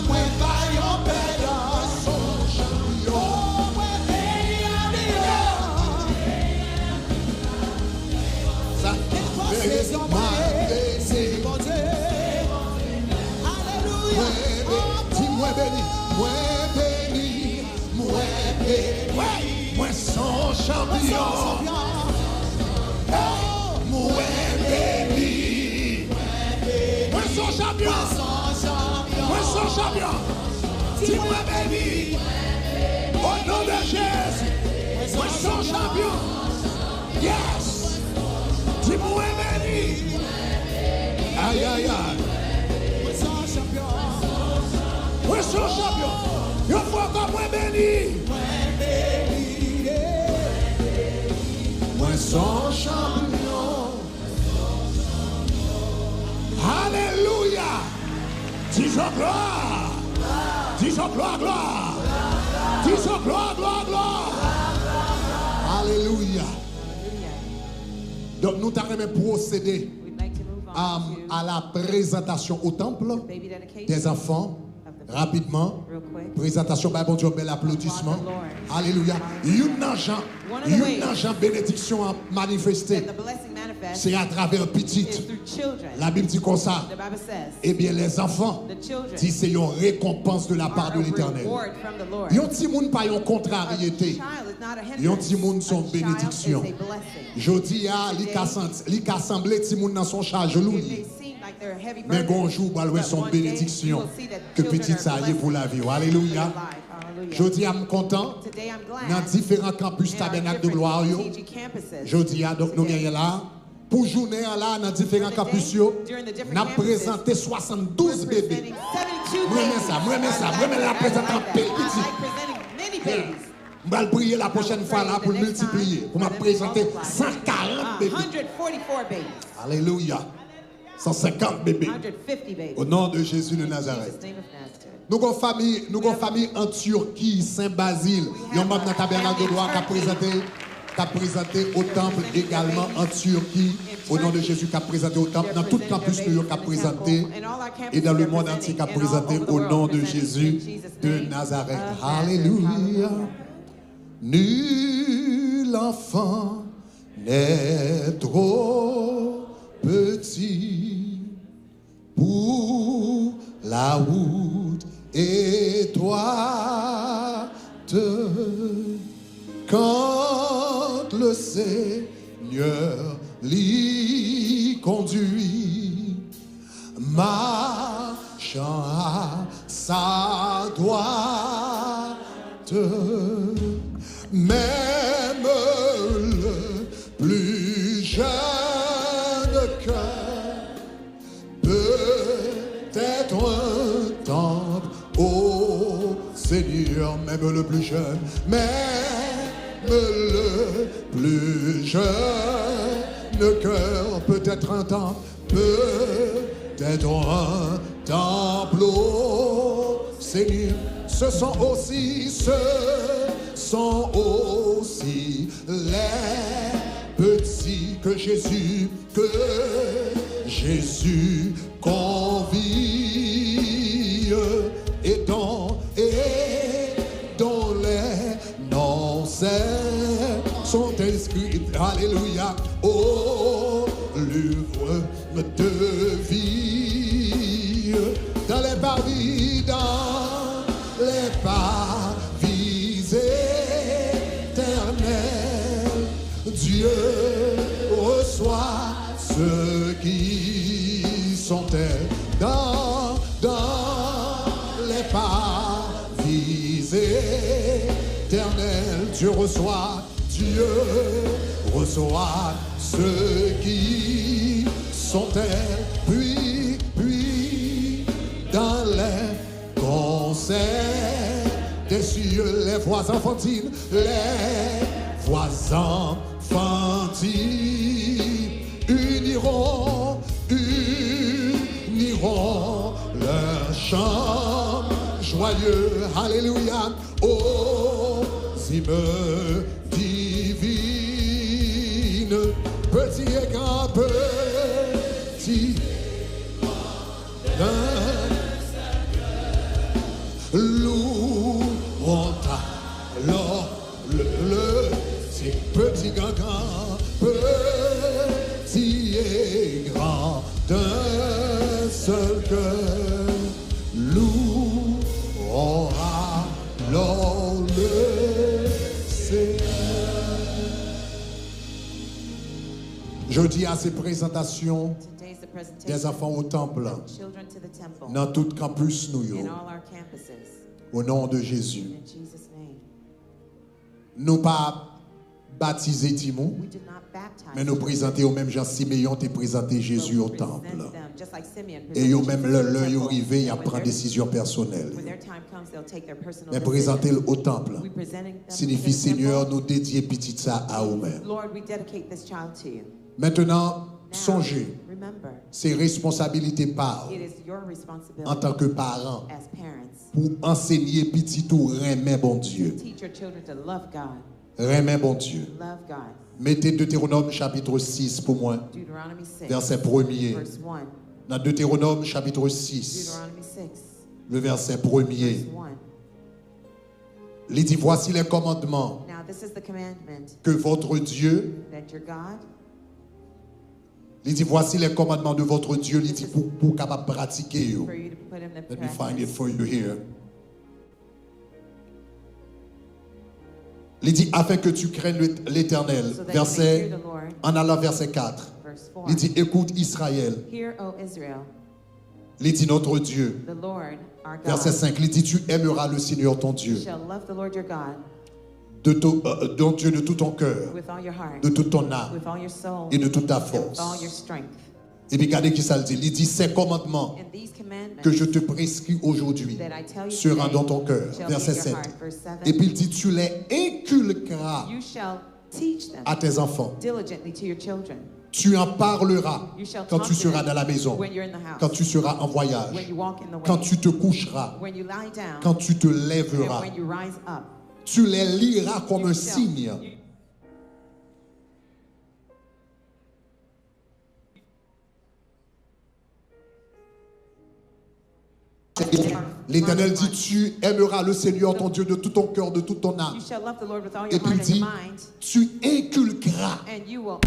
Moi pas yon perdant. Oh moi béni à Dieu. Ça, C'est bon Dieu. Alléluia. dis-moi béni. Moi son champion. Moi béni. Moi son champion. Moi son champion. Dis-moi béni. Au nom de Jésus. Moi son champion. Yes. Dis-moi béni. Aïe, aïe, béni. Moi son champion. Alléluia. Disons gloire. Disons gloire, gloire. Disons gloire, gloire, gloire. Alléluia. Donc nous t'avons procédé We'd like to move on to à la présentation au temple baby dedication des enfants. Rapidement, real quick. présentation, bah, bon Dieu, bel applaudissement. Alléluia. Une agent bénédiction a manifesté. And the blessing manifests C'est à travers is petit. through children. La Bible dit comme ça. The Bible says Eh bien, les enfants, the children disent c'est une récompense de la part are de a l'Éternel. reward from the Lord. Yon ti moun pa yon A contrariété. child is not a Yon hindrance. ti moun son A child bénédiction. is a blessing. Jodi a, li ka semble ti moun nan son charge It lourd. may seem like they're a heavy Mais burden, gonjou, ba loué but son one day bénédiction. you will see that Que children petit are ça y est blessed pour la vie. for Alléluia. your life. Hallelujah. Jodi a, content. Today I'm Dans glad différents campus in our tabernacle de different gloire yo. TG campuses Jodi a, donc nous gagnons là. Pour journée là, dans différents campus yo, n'a présenté 72 we're bébés. presenting 72 Moi, babies. ça, moi, I ça, like moi, la that. I présente en like pile that. petit. I like presenting many babies. Je vais prier la prochaine fois là pour multiplier, pour me présenter 140 bébés. 144 babies. Alléluia. 150 bébés. 150 babies. Au nom de Jésus de In Nazareth. Jesus' name of Nazareth. Nous avons une famille en Turquie, Saint-Basile. Il y a un membre dans le tabernacle de gloire qui a présenté au temple également en Turquie. Au nom de Jésus, qui a présenté au temple. Dans tout le campus New York, qui a présenté. Et dans le monde entier, qui a présenté au nom de Jésus de Nazareth. Alléluia. Nul enfant n'est trop petit pour la route étroite. Quand le Seigneur l'y conduit, marchant à sa droite, même le plus jeune cœur peut être un temple au Seigneur, même le plus jeune, même le plus jeune cœur peut être un temple, peut être un temple au Seigneur. Ce sont aussi les petits que Jésus convie et dont les noms sont inscrits, alléluia, au livre de vie, dans les parvis éternels. Dieu reçoit ceux qui sont dans les parvis éternels. Dieu reçoit ceux qui sont puis dans les concerts des cieux, les voix enfantines uniront leur chant joyeux, alléluia, aux hymnes divines, petit et grand, petit loueront alors c'est petit grand, petit et grand, d'un seul cœur, loueront alors le Seigneur. Jeudi à ces présentations Today's the presentation des enfants au temple, of children to the temple dans tout campus New in York, all our campuses. au nom de Jésus. In Jesus' name. Nous pas baptisé Timon, We did not baptize mais nous children, présenter au même Jean Siméon t'es présenté but Jésus we au presented temple. them just like Simeon Et yo presented même Jesus to the l'heure temple. arrivé, il And prend when décision personnelle. their time comes, they'll take their personal Mais decision. présenter au temple We presenting them signifie to the temple. Seigneur, nous dédier petit ça à vous-même. Lord, we dedicate this child to you. Maintenant, Now, songez, remember, c'est responsabilité par it is your en responsibility tant que parent as parents pour enseigner petit tout remet bon Dieu. to teach your children to love God. Remet bon Dieu. Love God. Mettez Deutéronome chapitre 6 pour moi, Deuteronomy 6, verset 1er. verse 1. Dans Deutéronome chapitre 6, Deuteronomy 6, le verset verse 1er. 1. Il dit, voici les commandements Now this is the commandment que votre Dieu, that your God, il dit, voici les commandements de votre Dieu, il dit, pour capable pratiquer. Yo. for you to put him to Let me find it practice. for you here. Il dit, afin que tu craignes l'Éternel. So that you may Verset, fear the Lord. en allant verset 4. Verse 4. Il dit, écoute Israël. Hear, O Israel, Il dit, notre Dieu. the Lord our God. Verset 5. Il dit, tu aimeras le Seigneur ton Dieu. You shall love the Lord your God Ton Dieu de tout ton cœur, with all your heart, de toute ton âme with all your soul, et de toute ta and with force. all your strength. Et puis regardez qui ça le dit. Il dit, ces commandements And these commandments que je te prescris aujourd'hui that I tell you seront today dans ton cœur. shall be Verset in your 7. heart. Verse 7. Et puis il dit, tu les inculqueras You shall teach them à tes enfants. diligently to your children. Tu en parleras You shall quand talk tu to seras them dans la maison, when you're in the house, quand tu seras en voyage, when you walk in the way, quand tu te coucheras, when you lie down, quand tu te and lèveras. when you rise up. Tu les liras comme You un shall- signe. you- L'Éternel dit, tu aimeras le Seigneur ton Dieu de tout ton cœur, de toute ton âme. You shall love the Lord with all Et your puis il heart and dit, your mind, tu inculqueras. and you will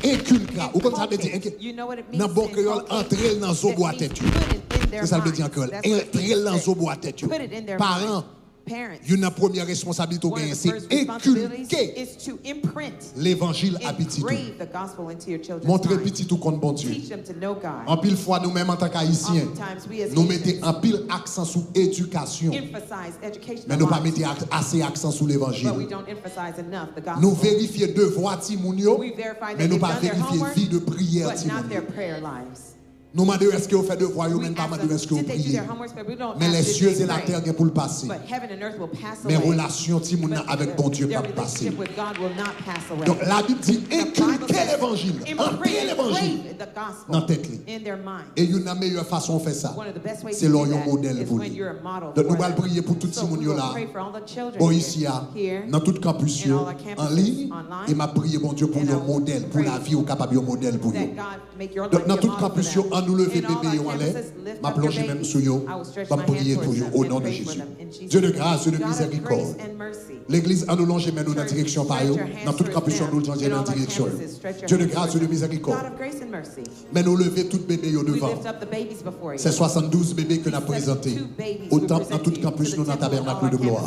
Inculqueras. Ou comme ça veut dire, inculcate. You know what it means dans bon to créole, inculcate? entrer dans zo It bois means tête. put it in their C'est ça le veut dire en minds. créole. That's what it Entrer means dans to zo bois tête. put it in their Parents, minds. Parents, une première responsabilité one of the c'est first responsibilities inculquer is to imprint, l'évangile à petit tout. engrave the gospel into your children's Montrer minds. petit tout contre bon Dieu. Teach them to know God. En pile fois, nous-mêmes en tant qu'Haïtiens, Oftentimes we as nous Haitians mettons en pile accent sur l'éducation, emphasize education mais a nous pas lot, mettons assez accent sur but we l'évangile. don't emphasize enough the Nous gospel. vérifions devoirs Timounio, We verify mais that nous they've pas done their vérifier homework, vie de prière but not their Timounio. prayer lives. Nous demandons est-ce que vous faites devoirs, We même pas ask demander them, est-ce que vous did they do priez. their homework, but we don't Mais ask les did cieux they et la pray. terre viennent pour le passer. But heaven and earth will pass Mais away. relation Timouna But avec bon Dieu their pas passer. relationship with God will not pass away. Donc la Bible dit The Bible inculquer says, l'évangile, entrer l'évangile engrave the gospel dans tête li. in their mind. Et une des meilleures façons de faire ça, One of the best ways c'est to leur do un that modèle is pour when lui. you're a model Donc nous for allons them. prier pour tout So ce we monde will là, pray for all the children bon ici, here, dans tout campus, in all our en campuses, ligne, online, et m'a prié bon Dieu pour and un I will modèle, pour la pray vie, ou capable de modèle pour that eux. God make your Donc life dans be a tout model campus, for them. on nous lever In all bébé our en l'air, campuses, lift m'a up your plongé même babies. sur eux, I will stretch va my prier hand pour towards eux them au and nom de pray for Jésus. them in Jesus' Dieu de name. grâce, Dieu de God of miséricorde. grace and mercy. L'église a nous longé mais nous dans la direction par eux, dans tout campus on nous longé dans la direction. Dieu de grâce, Dieu de miséricorde. God of grace and mercy. Mais nous lever tout bébé au We devant. lift up the babies before you. C'est 72 bébés que nous avons présentés. Autant dans tout campus, nous dans le tabernacle de gloire.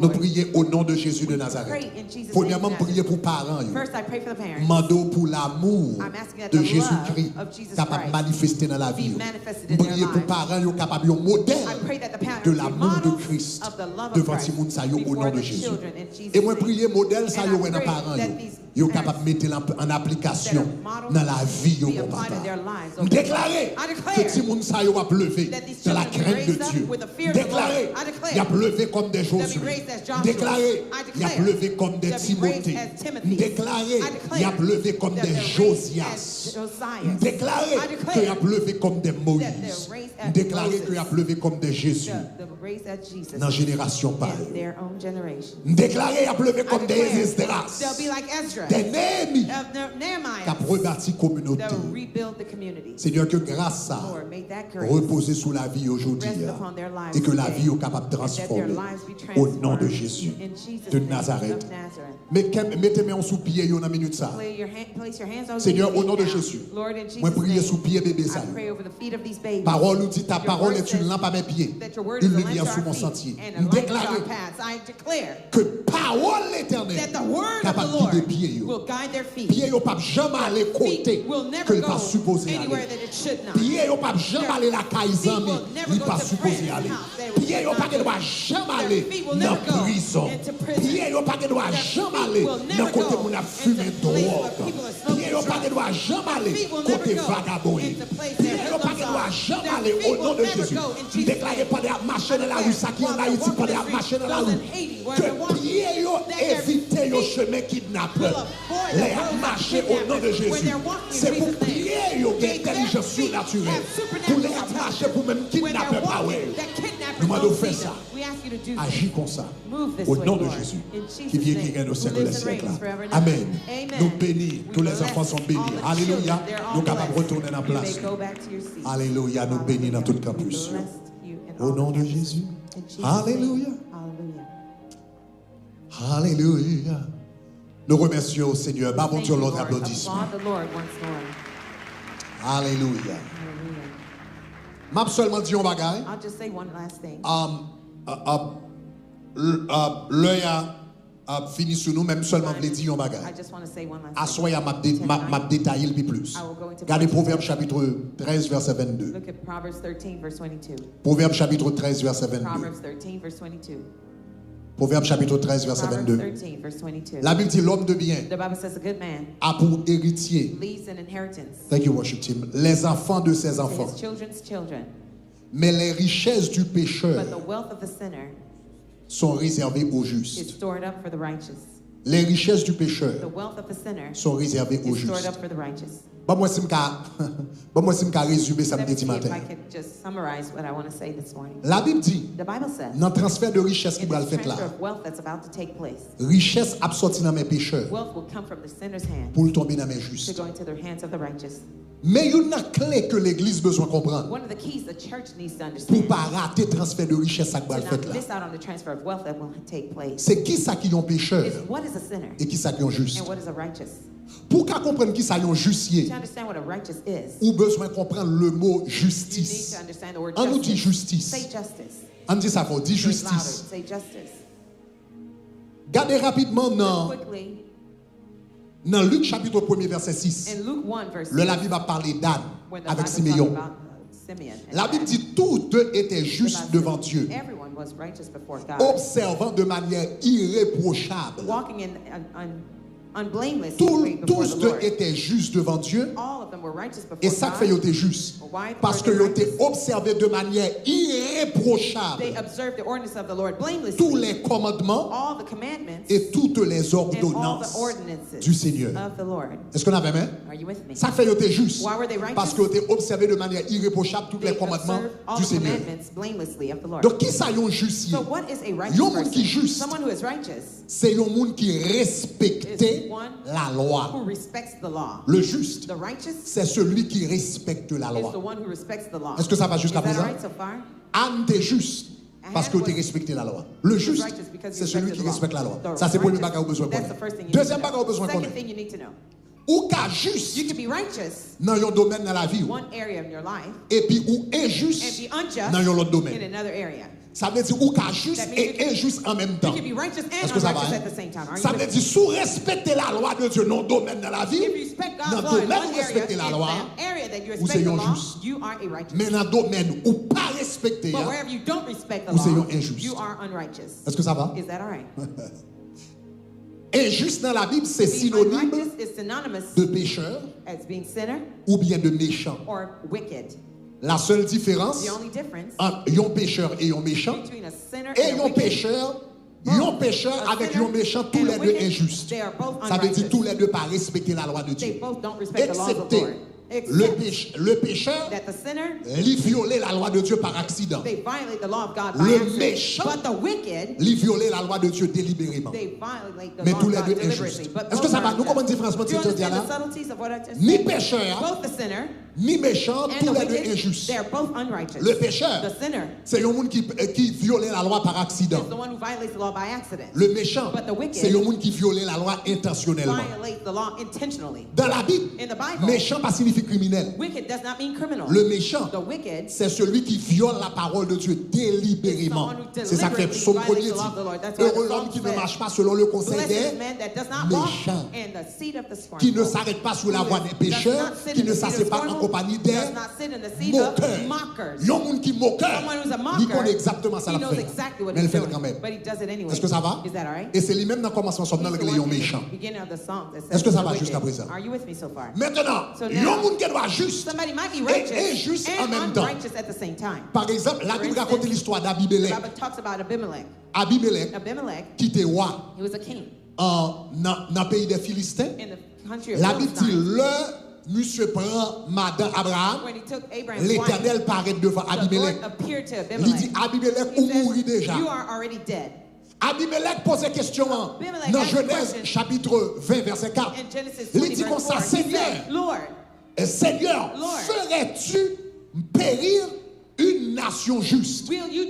Nous prions au nom de Jésus de Nazareth. Premièrement, prier pour parents. First, I pray for the parents. Mando pour l'amour I'm asking that de the Jésus-Christ love of Jesus capable de Christ manifester dans la vie. be manifested in their Prier pour lives. parents capable de modèle I pray that the parents de be l'amour de models Christ of the love of devant Christ tout le monde ça yo au before nom de the Jésus. children in Jesus' Et moi name. prier modèle ça And yo I ouais dans pray parents that yo. these Yo parents capable de mettre en application that are dans la vie yo be mon applied papa. in their lives, oh Déclarer I declare que tout le monde ça yo va lever that these dans la children be crainte de raised up Dieu. with the fear of the Déclarer Lord. I declare il a levé comme des they'll be Josué. raised as Joshua. Déclarer I il a declare levé comme des they'll be raised Timothée. as Timothy. Déclarer I declare il a levé comme that des they're raised Josias. as Josias. Déclarer I declare qu'il a levé comme des Moïse. they're raised as Déclarer Moses. qu'il a levé comme des Jésus The raised as Jesus dans la génération par in their own generation. Déclarer qu'il a levé I comme des declare Esdras, they'll be like Ezra, des Néhémie, Nehemiah, qui a rebâti communauté. they'll rebuild the community. Seigneur, que grâce à Lord, may that grace reposer sous la vie aujourd'hui rest upon their lives et que la today, vie est capable de and that their transformer lives be au nom de transformed Jésus in Jesus' de name Nazareth. of Nazareth. Mettez-moi en sous-pied dans une minute ça. Place your hands over Seigneur, these au nom de now. Jésus, Lord, in Jesus' moi prier name, sous pied bébé ça. I pray over the feet of these babies. Parole nous dit ta Your parole word est une says lampe à mes pieds, that your word une is a lamp lumière to sur our mon feet sentier. and a light to our Déclarer paths. I declare que parole éternelle that the word of the capable de Lord guider pieds, pieds yo. will guide their feet. Pieds yo pas jamais aller côté Feet will que never il go pas supposé anywhere aller. that it should not. Pieds yo pas jamais aller la caille zami, will never il go pas to supposé friend's aller. house. They will Pieds yo not pas go. doit jamais aller feet will dans never go prison. into prison. Pieds yo pas doit Their jamais feet aller will dans never côté go où on a into fumé place where drogue. people are smoking Pieds yo pas drugs. doit jamais aller feet will never côté go vagabond. into place Pieds that yo pas hookups doit are. jamais Their aller feet au nom will de never Jésus. go in Jesus' Déclarez name. pendant à marcher dans la rue, ça qui en While they're Haïti walking pendant the à street, marcher dans la those rue. in Haiti, where they're Que walking, pieds yo that their éviter yo feet chemin kidnappeur. will avoid the Les roads of marcher au nom de kidnappers. When Jésus. they're walking in C'est pour Jesus' name. prier yo They- intelligence their feet surnaturelle. have Pour les supernatural marcher pour même When they're kidnapper pas walking, ouais. that kidnappers Nous don't demandons see faire ça. them. We ask you to do Agis comme ça. Move this Au way, nom de Lord. Jésus. In Jesus' Qui vient qui name. gagne au Who siècle des lives and siècles. reigns forever and Amen. ever. Amen. Nous bénis. Tous les Bless enfants sont all bénis. the Alléluia. children. They're all Nous capables de blessed. retourner en You may place. go back to your seats. Alléluia. Nous bénis dans tout le Hallelujah. campus. We blessed you in Au all nom the de campuses. Jésus. In Jesus' Alléluia. name. Hallelujah. Alléluia. Nous remercions au Seigneur. Bavons Thank sur you, l'autre Lord. applaudissement. Applaud the Lord once more. Alléluia. Hallelujah. M'a seulement dit un bagage. I'll just say one last thing. L'œil a fini sur nous, même seulement voulait dire un I bagage. just want to say one last thing. Assoya m'a détaillé le plus. I will go into Regardez more Proverbe chapitre 13, verset 22. Look at Proverbs 13, verse 22. Proverbe chapitre 13, verset 22. Proverbs 13, verse 22. Proverbe chapitre 13, verset Proverbs 22. 13, verse 22. La Bible dit l'homme de bien The Bible says a good man a pour héritier, leaves an inheritance thank you worship team, les enfants de ses to enfants. his children's children, Mais les richesses du pécheur but the wealth of the sinner sont réservées aux is justes. stored up for the righteous. Les richesses du The pécheur wealth of the sinner sont réservées aux is stored justes. up for the righteous. Bon, moi, si je résumer ça Let me me dit see if matin. I could just summarize what I want to say this morning. La Bible dit, The Bible says, dans le transfert de richesse qui in va le this faire là, transfer of wealth that's about to take place, richesse a sorti dans mes pécheurs wealth will come from the sinner's hand pour le tomber dans mes to justes. go into the hands of the righteous. Mais il y a une clé que l'église besoin comprendre One of the keys the church needs to pour understand pas rater transfert de richesse ça va to le faire not là. miss out on the transfer of wealth that will take place C'est qui ça qui ont pécheur is what is a sinner et qui ça qui ont juste. and what is a righteous. Pour qu'à comprendre qui ça ont justier, To understand what a righteous is, ou besoin comprendre le mot you need justice. to understand the word On nous dit justice. Say justice. justice. On dit ça fort, dit Say it louder. justice. Say justice. Gardez rapidement dans Quickly, Luc chapitre 1 verset 6. in Luke 1, verse 6, Le la Bible a parlé d'Anne when the avec Bible talks Siméon. about Simeon and La Bible Anna, dit tous deux étaient the justes Bible devant says Dieu, everyone was righteous before God, observant de manière irréprochable. walking in unblameless Tous, way before tous the deux Lord. étaient justes devant Dieu. All of them were righteous before Et ça God. fait qu'ils étaient justes. Why Parce were qu'ils they étaient righteous? observés de manière irréprochable. They observed the ordinance of the Lord blamelessly. Tous les commandements All the commandments et toutes les and all the ordonnances ordinances du Seigneur. of the Lord. Est-ce qu'on avait même? Are you with me? Ça fait qu'ils étaient justes. Why were they righteous? Parce qu'ils étaient observés de manière irréprochable tous les They commandements observed all du the Seigneur. commandments blamelessly of the Lord. Donc qui ça yon justier? So what is a righteous Yon moun qui person? juste. Someone who is righteous C'est un monde qui respectait is one la loi. who respects the law. Le juste, The righteous c'est celui qui respecte la is the loi. one who respects the law. Est-ce que ça va Is jusqu'à that présent? right so far? Anne était juste parce que Anne tu was- respecté la loi. Le juste, righteous because c'est he celui respected qui the law. respecte la loi. The Ça, c'est le premier righteous- bagage au besoin de That's the connaître. first thing you Deuxième need to bagage au know. besoin de Second connaître. thing you need to know. Ou qu'à juste You can be righteous dans un domaine dans la vie, in one area of your life et puis ou and injuste be unjust dans un autre in domaine. another area. Ça veut dire ou qu'à juste That means you et can- injuste en même You temps. can be righteous and Est-ce que ça va? unrighteous hein? at the same time. Are you Ça with veut me? dire sous respecter la loi de Dieu dans le domaine de la vie, If you respect dans God's le law in domaine one où area, respecter la in loi, the area that you ou respect c'est the un law, juste. you are a righteous. mais dans le domaine où pas respecter, But hein, wherever you don't respect the ou c'est law, un injuste. you are unrighteous. est-ce que ça va? Is that all right? Injuste dans la Bible, c'est Being synonyme unrighteous is synonymous de pécheur as being sinner ou bien de méchant. or wicked. La seule différence The only difference entre un pécheur et un méchant, between a sinner et and a un wicked, pécheur, un pécheur a avec sinner un méchant, tous and a les deux wicked, injustes. they are both Ça veut dire unrighteous. tous les deux pas respecter la loi de They Dieu. both don't respect the laws of the Excepté Lord. le pécheur, That the sinner, lui violer la loi de Dieu par accident. they violate the law of God by Le accident. méchant, But the wicked, lui violer la loi de Dieu délibérément. they violate the Mais law tous of les God deux deliberately. injustes. But Est-ce que both ça are va? Nous unjust. comprenons la différence Do you entre ces deux understand the là? subtleties of what I just Ni said? pécheur, Both the sinner ni méchant, and tous the les deux wicked, injustes. they're both unrighteous. Le pécheur, The sinner c'est un monde qui violait la loi par accident. is the one who violates the law by accident. Le méchant, But the wicked c'est un monde qui violait la loi intentionnellement. Violates the law intentionally. Dans la Bible, In the Bible, méchant pas signifie criminel. wicked does not mean criminal. Le méchant, The wicked c'est celui qui viole la parole de Dieu délibérément. Someone who C'est ça que deliberately Psaume 1er violates the law of the Lord. That's why dit. Heureux the l'homme Psalm qui ne says, marche pas selon le conseil Blessed is des the man that does not walk méchants, in the seat of the scornful. qui ne s'arrête pas sur la voie des pécheurs, qui ne s'assied pas en compagnie des does not sit in the seat moqueurs. of mockers. Il y a un monde qui moqueur, Someone who's a il mocker, connaît exactement ça he la knows fait. exactly what Mais il he's fait doing, quand même. but he does it anyway. Est-ce que ça va? Is that all right? Et c'est lui-même dans le commencement, nous sommes dans le He's the rayon one in méchant. the beginning of the song that says Est-ce que ça the va wicked. jusqu'à présent? Are you with me so far? Maintenant, So il y a now, un monde qui doit juste Somebody might be et righteous injuste en and même temps. unrighteous at the same time. Par exemple, la For Bible instance, raconte l'histoire The d'Abimelech. Bible talks about Abimelech. Abimelech, Abimelech, qui était roi he was a king dans le pays des Philistins. in the country of La Bible dit, Philistine. le monsieur prend madame Abraham, When he took Abraham's wife, l'Éternel paraît devant the Lord Abimelech. appeared to Il dit, Abimelech. Abimelech, He ou says, mourit déjà. you are already dead. Abimelech pose question Abimelech dans asked a Genèse question. chapitre 20, verset 4. In Genesis Il 20, dit comme verse ça, 4, he said, Seigneur, Lord, Seigneur, Lord. ferais-tu périr une nation juste? will you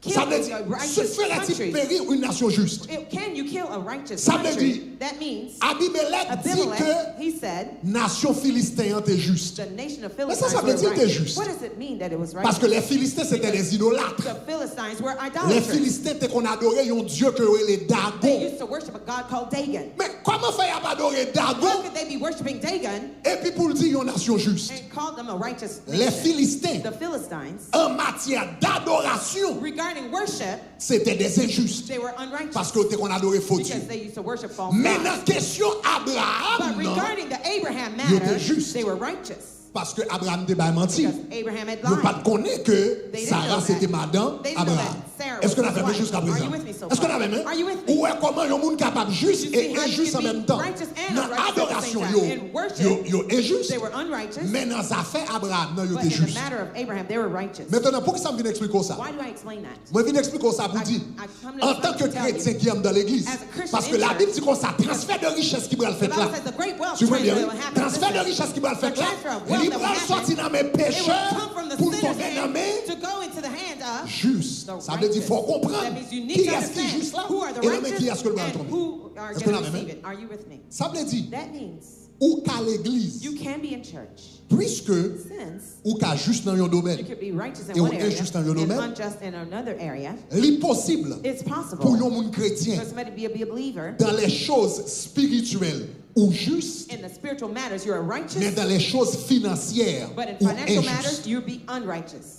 Ça kill veut a dire, se righteous ferait-il country? périr une nation juste? Can you kill a righteous Ça veut country? dire, That means Abimelech dit Abimelech, que he said, nation philistéenne est juste. the nation of Mais ça Philistines veut dire were que c'est righteous. juste. What does it mean that it was Parce que righteous? les Philistins, c'était des idolâtres. The Philistines were Les idolaters. Philistins, c'est qu'on adorait un dieu que les They Dagon. used to worship a god called Dagon. Mais comment faire à adorer How Dagon could they be worshiping Dagon et puis pour dire une nation juste? and call them a righteous Les nation? Philistins, The Philistines, en matière d'adoration, regarding worship, c'était des injustes. they were unrighteous Parce que c'était qu'on adorait faux Dieu. because they used to worship false Mais gods. dans la question But Abraham, non, regarding the Abraham Ils étaient matter, justes. they were righteous parce que Abraham était menti. because Abraham had Ils n'ont pas lied. connaître que They didn't Sarah know c'était that. madame They didn't know Abraham. that Sarah Est-ce qu'on was a fait his même wife. jusqu'à Are présent? you with me so Est-ce qu'on far? a même? Are you with me? Ou est comment un monde capable juste You et see how you injuste en can be même temps? righteous and Dans unrighteous at the l'adoration, same time. In worship, yo injuste. They were unrighteous, Mais dans les affaires Abraham, non, yo but était in the juste. matter of Abraham, they were righteous. Maintenant, pour que ça me vienne expliquer ça? Why do I explain that? Moi, je viens expliquer ça pour dire, I come to en tant que tell you, chrétien qui aime dans l'église, as a Christian parce que in la church, Bible dit qu'on ça, transfert de richesse qui va le The faire Bible là. says the great wealth Tu vois transfer bien? that will happen. Transfert de richesse qui va le faire The là. transfer of wealth Il that will va happen. sortir dans mes It will pécheurs come from the pour sinner's tomber dans hand mes to go into the hand of juste. the Ça veut dire qu'il faut righteous. comprendre That means you need qui to est-ce qui est understand juste là who are the et non mais qui est-ce righteous que le va and tomber. who are Est-ce going qu'on to a receive même? it. Are you with me? Ça veut dire, That means ou qu'à l'église, you can be in church puisque since ou qu'à juste dans un you domaine, could be righteous in Et one on est area injuste dans un and domaine. unjust in another area. l'impossible It's possible pour un monde chrétien for somebody to be a believer dans les choses spirituelles ou justes, in the spiritual matters you're righteous, mais dans les choses financières but in ou financial matters injustes. you be unrighteous.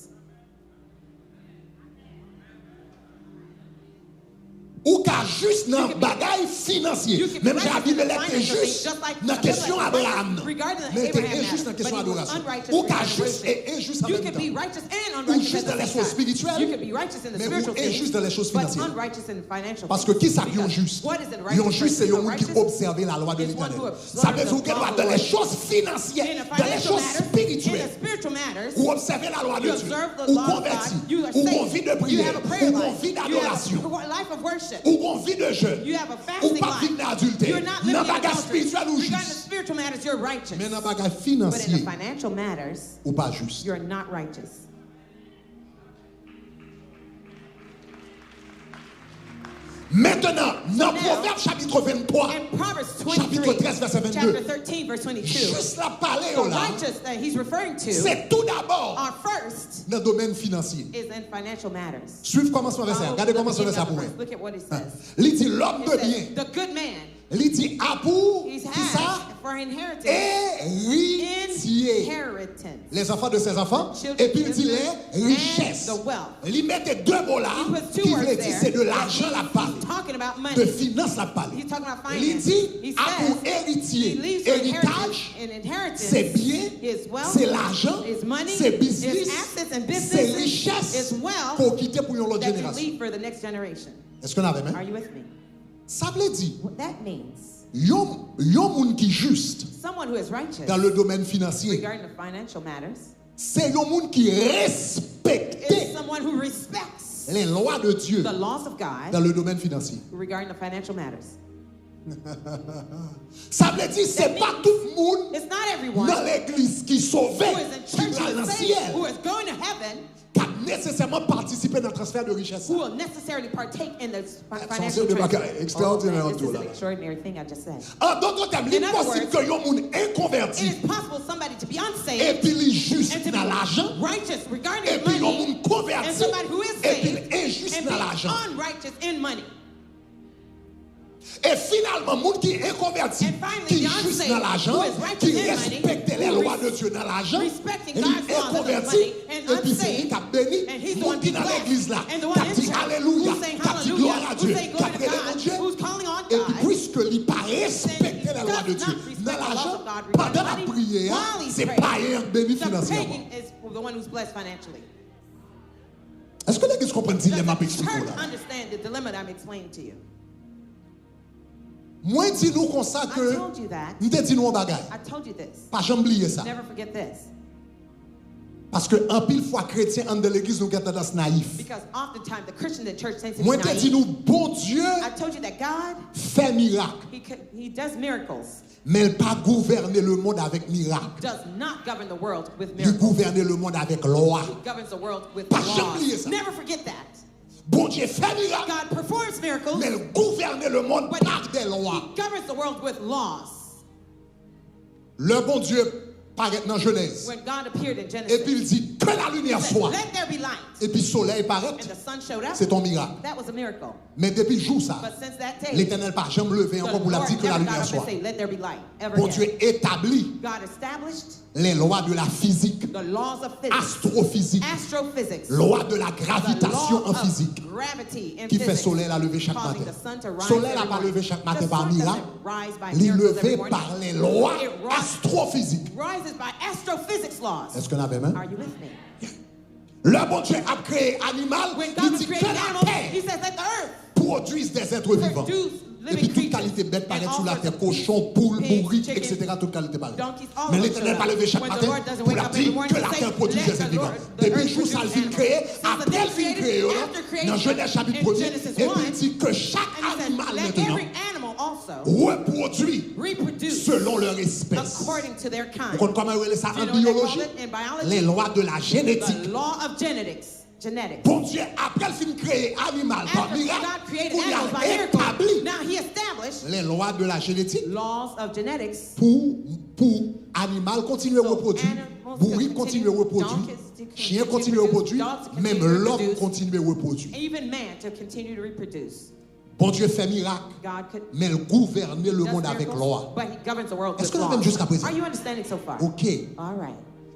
Ou qu'à juste dans You can be- bagaille financier. You can be Même si righteous in the Abimelech était finances, juste just like dans la question Abimelech was Abraham. regarding the Mais il était Abraham injuste dans la matter, question but he was adoration. unrighteous Ou qu'à regarding juste worship. et injuste en You même can be temps. righteous and Ou unrighteous juste at dans the les same choses time. spirituelles, You can be righteous in the mais spiritual ou injuste dans les choses things, but financières. unrighteous in the financial Parce que qui things. ça qui est Because juste? what is it Un righteous juste, c'est un person? monde qui Righteous observe la loi de is one who l'Éternel. observes Ça veut the dire que law of dans the les Lord. choses In financières, the dans les financial choses matters, in spirituelles, the spiritual matters, ou observer la loi de you Dieu, observe the ou law of converti, God, you are ou saved. on vit de You prière, have a prayer ou on life. vit You have d'adoration, a life of worship. ou on vit de jeûne, You have a ou fasting pas vivre life. d'adultère, You're not living dans in bagage adultery. spirituel ou Regarding the juste. spiritual matters, you're righteous. Mais dans bagage But in the financier financial matters, ou pas juste. you're not righteous. Maintenant, dans now, Proverbe chapitre 23, In Proverbs chapitre 23, 13, verset 22, chapter 13, verse 22, juste la parler the là, righteous that he's referring to c'est tout d'abord are first dans le domaine financier. is in financial matters. Suivez comment ce verset. Follow Regardez the comment ce beginning verset of the pour verse. Look at what it says. Il dit l'homme It de says, bien. the good man, Il dit a pour he's qui ça? had for inheritance, Héritier. inheritance. Les enfants de ses enfants. Children Et puis il of dit Israel les richesses. and the wealth. Il mettait deux mots là. He puts two Qui words veut dire there. c'est de l'argent la parle. He's talking about money. De finance la parle. He's talking about Il finance. dit He a pour says he héritier. leaves for Héritage. inheritance, C'est bien, his wealth, c'est l'argent, his money, c'est business, his assets and c'est businesses, richesse his wealth pour quitter pour une autre that you génération. leave for the next generation. Est-ce qu'on avait même? Are you with me? Ça veut dire, What that means, yon moun qui juste someone who is righteous dans le domaine financier, regarding the financial matters c'est yon moun qui respecte is someone who respects les lois de Dieu the laws of dans God le domaine financier. regarding the financial matters. Ça veut dire c'est pas tout le monde It's not everyone dans l'église qui est sauvé, who is in qui church va who dans is le saved, ciel, who is going to heaven, qui a nécessairement participé dans le transfert de richesse. who will necessarily partake in the c'est financial un transfer. extraordinaire, This is là. an extraordinary thing I just said. En d'autres termes, il est In other possible words, que un monde It inconverti is possible somebody to be et unsaved puis il est juste and to dans l'argent, be righteous regarding et puis un money, monde and converti somebody who is et puis il saved est injuste and dans l'argent. be unrighteous in money. Et finalement, le monde qui est inconverti, And finally, qui est the juste unsaved, dans l'argent, who is righteous qui in money, respecte les who lois de Dieu dans l'argent, respecting il God's est laws of inconverti, money and et puis c'est lui unsaved, qui a béni, and he's the monde one qui est be dans blessed, l'église là, and the one qui a in dit church, Alléluia, who's saying qui a dit hallelujah, gloire à who's Dieu, saying qui a glory to prêté mon God, Dieu, who's calling on et puis God, puisque il n'a pas respecté la loi de Dieu dans l'argent, pendant la prière, c'est païen béni the financièrement. pagan is the one who's blessed financially. Est-ce que l'église comprend le Does dilemma the expliqué church là? understand the dilemma that I'm explaining to you? Moi, dis-nous comme ça I que, told you that. nous te dis-nous un bagage. I told you this. Pas jamais oublier ça. Never forget this. Parce que en pile fois chrétien en de l'église nous avons tendance naïf. Because oftentimes the Christian in the church tends to be Moi te dis naive. nous bon Dieu I told you that God, fait miracle, he does miracles, mais il pas gouverner le monde avec miracle. does not govern the world with Il miracles. gouverner le monde avec loi. He governs the world with Pas jamais oublier laws. ça. Never forget that. Bon Dieu fait miracle, God performs miracles, mais il gouverner le monde but par des lois. he governs the world with laws. Le bon Dieu paraît dans Genèse. When God appeared in Et Genesis, puis il dit que la lumière he said, soit. let there be light. Et puis soleil paraît, And the sun showed up. c'est ton miracle. That was a miracle. Mais depuis le jour ça, But since that day, l'Éternel pas jamais levé the encore pour la Lord dire que la never got lumière up and soit. say, let there be light. Ever Bon again. Dieu établit God established les lois de la physique, the laws of physics, astrophysique, astrophysics, loi de la the gravitation law en of physique, gravity in qui fait physics, soleil la lever chaque causing matin. the sun to rise Soleil n'a every pas morning. levé chaque The matin par sun miracle, doesn't rise by il est miracles every levé morning. par les lois It rises- astrophysiques. rises by astrophysics laws. Est-ce qu'on avait même? Are you with me? Le bon Dieu a créé animal, When il God was dit que creating la animals, he terre says, let the earth produise des êtres vivants. produce Et puis living toute creatures. qualité bête And paraît all sur la sorts terre, of cochon, poule, pigs, bourrique, chickens, etc. Toute qualité paraît. donkeys, all Mais of l'Éternel them pas levé chaque When the matin Lord doesn't pour wake la up every dire morning que to la say, terre produise let des the êtres vivants. Lord- the Depuis earth le jour ça le produce fin créé, animals. Since the après day le fin created, créé, after creation, dans Genèse chapitre in 1er, Genesis et puis 1, il dit que chaque and he said, animal let maintenant every animal also reproduit reproduce selon leur espèce. according to their Vous kind. comprenez comment on appelle ça Do you en know what they biologie? call it in biology? Les lois de la génétique. The law of genetics. Bon Dieu, après le film créé animal par After miracle, God created il animals by a miracle, établi now he established les lois de la génétique laws of genetics. pour animal continuer à So reproduire, animals bourrique can continue à reproduire, donkeys to chien continue continue to à reproduce, reproduire, dogs to même continue to l'homme reproduce. continue à reproduire. Even man to continue to reproduce. Bon Dieu fait miracle, God could mais il gouverne le does monde avec miracles, loi. but he governs the world Est-ce with qu'on a laws. même jusqu'à présent? Are you understanding so far? Ok. All right.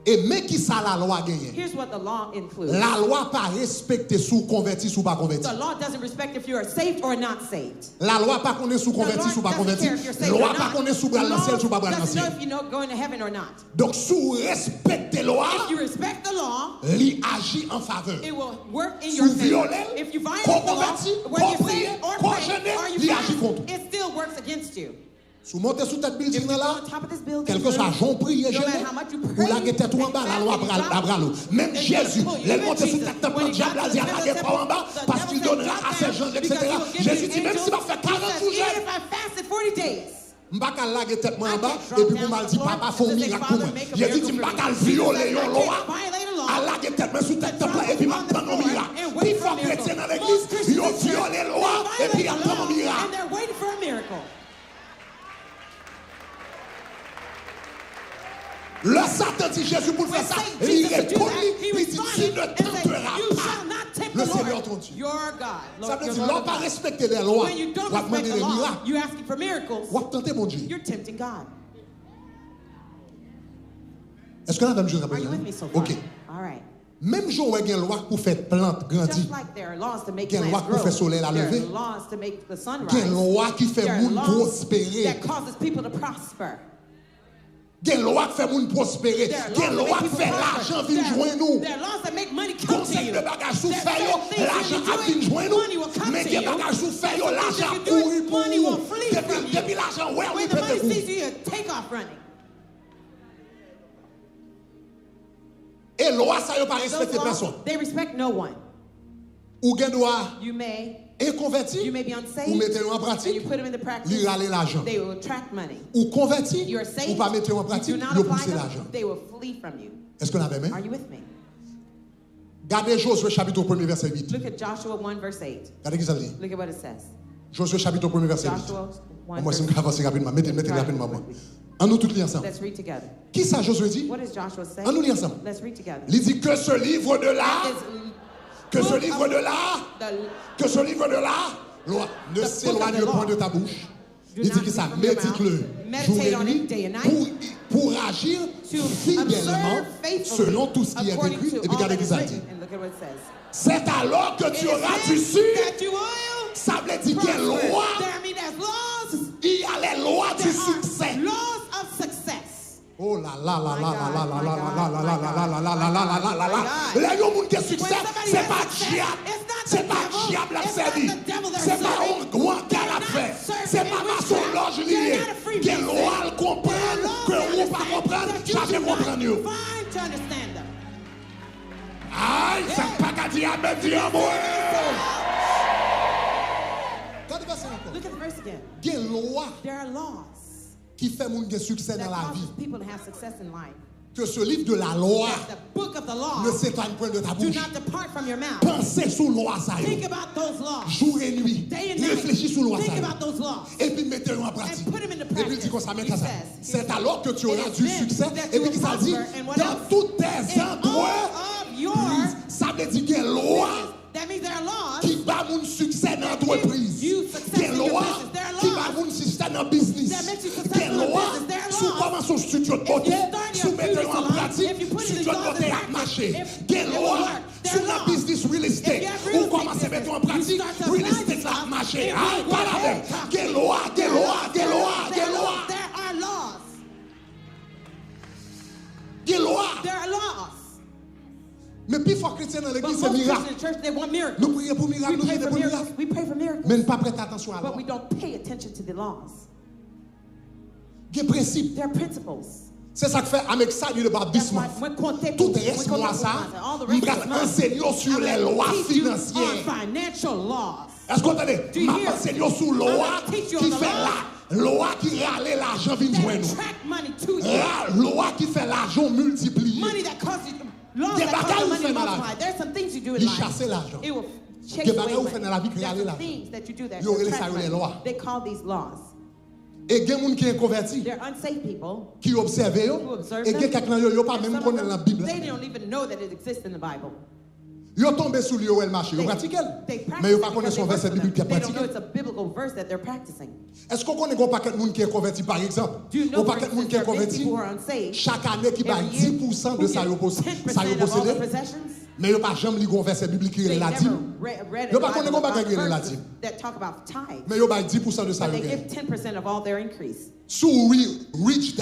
Et mais qui ça la loi gagne? Here's what the law includes. La loi pas respecter sous converti sous pas converti. The law doesn't respect if you are saved or not saved. La loi pas connaît sous The converti Lord sous pas doesn't converti. care if you're saved Loi or pas not. connaît sous The bral dans le ciel law sous pas bral dans le doesn't know ciel. if you know going to heaven or not. Donc sous respecter loi, If you respect the law, il agit en faveur. it will work in your Sous favor. violent, If you violate the law, converti, whether you're prier, saved or gêné, praying, or il you agit fast, contre. it still works against you. Sous monter sous tête If building you go là, on top of this building, quel que soit Jean prier, no matter how much you pray, ou la tête tout en bas, la loi and bras drop, l'eau. Même it's Jésus, gonna pull you. les Even monter sous Jesus, tête temple, when le he diable got a to dit à the la temple, guerre pas en bas, the parce devil qu'il said, donnera drop à ses down, gens, because etc. he will give Jésus his dit, même angels. s'il va faire 40 He says, jours, even if I fasted 40 days, m'baka lague tête moi en I bas, can't et drop puis down pour mal to dit the floor papa font and say, miracle pour Father, moi. make a Jésus dit miracle for m'baka me. violer Jesus yon said, I loi, can't violate a law. à lague tête moi sous tête temple, et puis m'attendre un miracle. And Puis wait for a faut miracle. chrétien dans Most l'église, Christians ils ont in church, violé la they loi, et puis violate the attendent un law, miracle. and they're waiting for a miracle. Le Satan dit Jésus pour faire When ça, Satan et il Jesus to do répond, that, he il dit tu responded ne and said, tenteras you pas shall not tempt le the Seigneur ton Lord, Dieu. your God. Ça Lord, veut your dire, Lord l'on of pas God. respecter les lois, When you don't on va respect demander the des law, miracles, you're asking for miracles. on va tenter mon Dieu. You're tempting God. Est-ce qu'on a même chose à Are you présent? with me so far? Ok. All right. Même jour où il y a une loi pour faire plante grandir, Just like there are laws to make Qu'il y a une loi plants pour grow, faire soleil la there are lever. laws to make the sun il y a une rise. loi qui fait There are moun laws prospérer. that causes people to prosper. Il y a une loi qui fait moun prospérer. There are Il y a une laws loi that qui make people fait prosper. l'argent vient joindre nous. There are laws that make money come to Conseil you. de bagage sous There are fait yo, certain things l'argent when a you vient do it, joindre money will nous. come Mais to il y a you. bagage sous fait yo, Some things l'argent you do it, courir pour money will flee from you. Depuis l'argent, ouais, When oui, the money peut-être sees you, you take off running. Et loi ça yo pas Those respecter laws, personne. they respect no one. Ou gen doit You may Et converti, You may be ou unsaved, mettez en and you pratique, put them into practice, lui râler l'argent. they will attract money. Ou converti, You're ou saved, pas mettre en you pratique, do not lui apply pousser them, l'argent. they will flee from you. Est-ce qu'on avait même? Are you with me? Gardez Josué chapitre 1 verset 8. Look at Joshua 1 verse 8. Regardez qui ça dit. Look at what it says. Josué chapitre 1 verset 8. Joshua 1 Moi, si verse je avance rapidement, mettez rapidement. En nous tous les ensemble. Let's read together. Qui ça Josué dit? What does Joshua say? En nous les ensemble. Let's read together. Il dit que ce livre de là, That is que ce livre de là, the que ce livre de là, loi, ne The s'éloigne book of the point law. de ta bouche. Do Il dit not que ça, leave from your médite-le mouth. jour Meditate et on nuit it day and night. pour agir to fidèlement observe faithfully selon tout ce qui est according écrit. to Et puis all regardez that qui is ça written. dit. And look at what it says. C'est alors que tu It auras is du then sucre. that you will Ça veut dire qu'il y a prosper. loi. There, I mean, there's laws. Il y a les lois du There succès. are laws of success. Oh là là là My là God, là là my là God, là là my là God, là là là là là là là là là. my Là, il y a un monde qui a succès. When somebody C'est has pas success, diable. it's not the C'est pas devil. diable à It's servir. not the devil they're C'est pas serving. un grand qu'elle a They're not fait. serving C'est in pas ma witchcraft. son loge lié. They're not a free Quelle man. loi le comprendre, que vous pas comprendre, ça je comprends mieux. Find to understand them. Aïe, ça pas qu'à dire, mais dire moi. Regardez verset encore. Look at the verse again. Il y a une loi There are laws qui fait mon succès that dans la causes vie. people to have success in life. Que ce livre de la loi That the book of the law ne s'éloigne point de ta do bouche. not depart from your mouth. Pensez sous loi ça. Think about those laws. Jour et nuit. Day and night. Réfléchis sous loi ça. Think about those laws. Et puis mettez-le en pratique. And put 'em into Et puis il dit practice. qu'on s'amène He à ça. says, C'est alors que tu it auras is du then succès. that Et you puis will qu'il ça dit, prosper. And what dans else? tous tes In endroits, all of your ça veut dire qu'il y a une loi that means there are laws qui bat mon succès dans l'entreprise. you success Il y a in une your loi business. There are qui laws bat mon succès dans le business. that makes you Il y a successful une in loi business. There are sous laws. comment son studio de côté, If you start your sous mettez en beauty salon, pratique, if you put studio it de in côté laws à and marcher. practice, Il y a une it will loi work. There sur are la laws. business real estate. If you have real Ou comment estate c'est mettre en business, pratique, you start to real apply estate this là law, marcher. it Ah, will pas work. la même. Quelle loi, quelle loi, quelle loi, quelle loi. There are laws. Quelle loi. There are laws. Mais puis, il faut chrétien dans But l'église, most c'est miracle. Christians in church, they want miracles. Nous prions pour miracle, We nous pray prions for pour miracles. miracle. We pray for miracles. Mais ne pas prêter attention à But l'ordre. we don't pay attention to the laws. Il y a des principes. They're principles. C'est ça que fait avec ça, il about That's this why month. when comptez Tout pour- reste when moi comptez ça, pour- all the il rest va of this month, enseigner sur I'm les gonna lois teach you financières. on financial laws. Est-ce qu'on entendez? Do you Ma hear? enseigner sur loi I'm gonna teach you qui on the fait la loi qui râle l'argent vient That joindre. attract money to you. Loi qui fait l'argent multiplié. Money that causes you, laws Des that cause bagailles the money fait to dans la multiply. vie. There's some things you do in Il life. chasse l'argent. It will chase Des away bagailles money. fait dans la vie qui There's râle some l'argent. things that you do that Il y aurait attract les money. lois. They call these laws. Et il y a des gens qui sont convertis, They're unsaved people qui observent, who observe et them. il y a quelqu'un qui n'a pas And même some of connaît them, la Bible. they don't even know that it exists in the Bible. Ils sont tombés sous lui où elle marche. Ils They pratiquent. they practice Mais ils ne it connaissent because pas son they verset work for biblique qui est them. They don't know pratiqué. it's a biblical verse that they're practicing. Est-ce qu'on connaît un paquet de monde qui est converti, par exemple? Do you know, Un for paquet de monde instance, qui est there are many converti, people who are unsaved chaque année qui bat every year 10% de who ça give ils 10% of all possédent. their possessions? Mais ils n'ont pas jamais lu un verset biblique qui They est la never dîme. read Yo a pa konnen kon bagay Bible gen la verses dîme. that talk about tithe. Mais ils ont 10% de ça. But they yo give gen. 10% of all their increase. Sous rich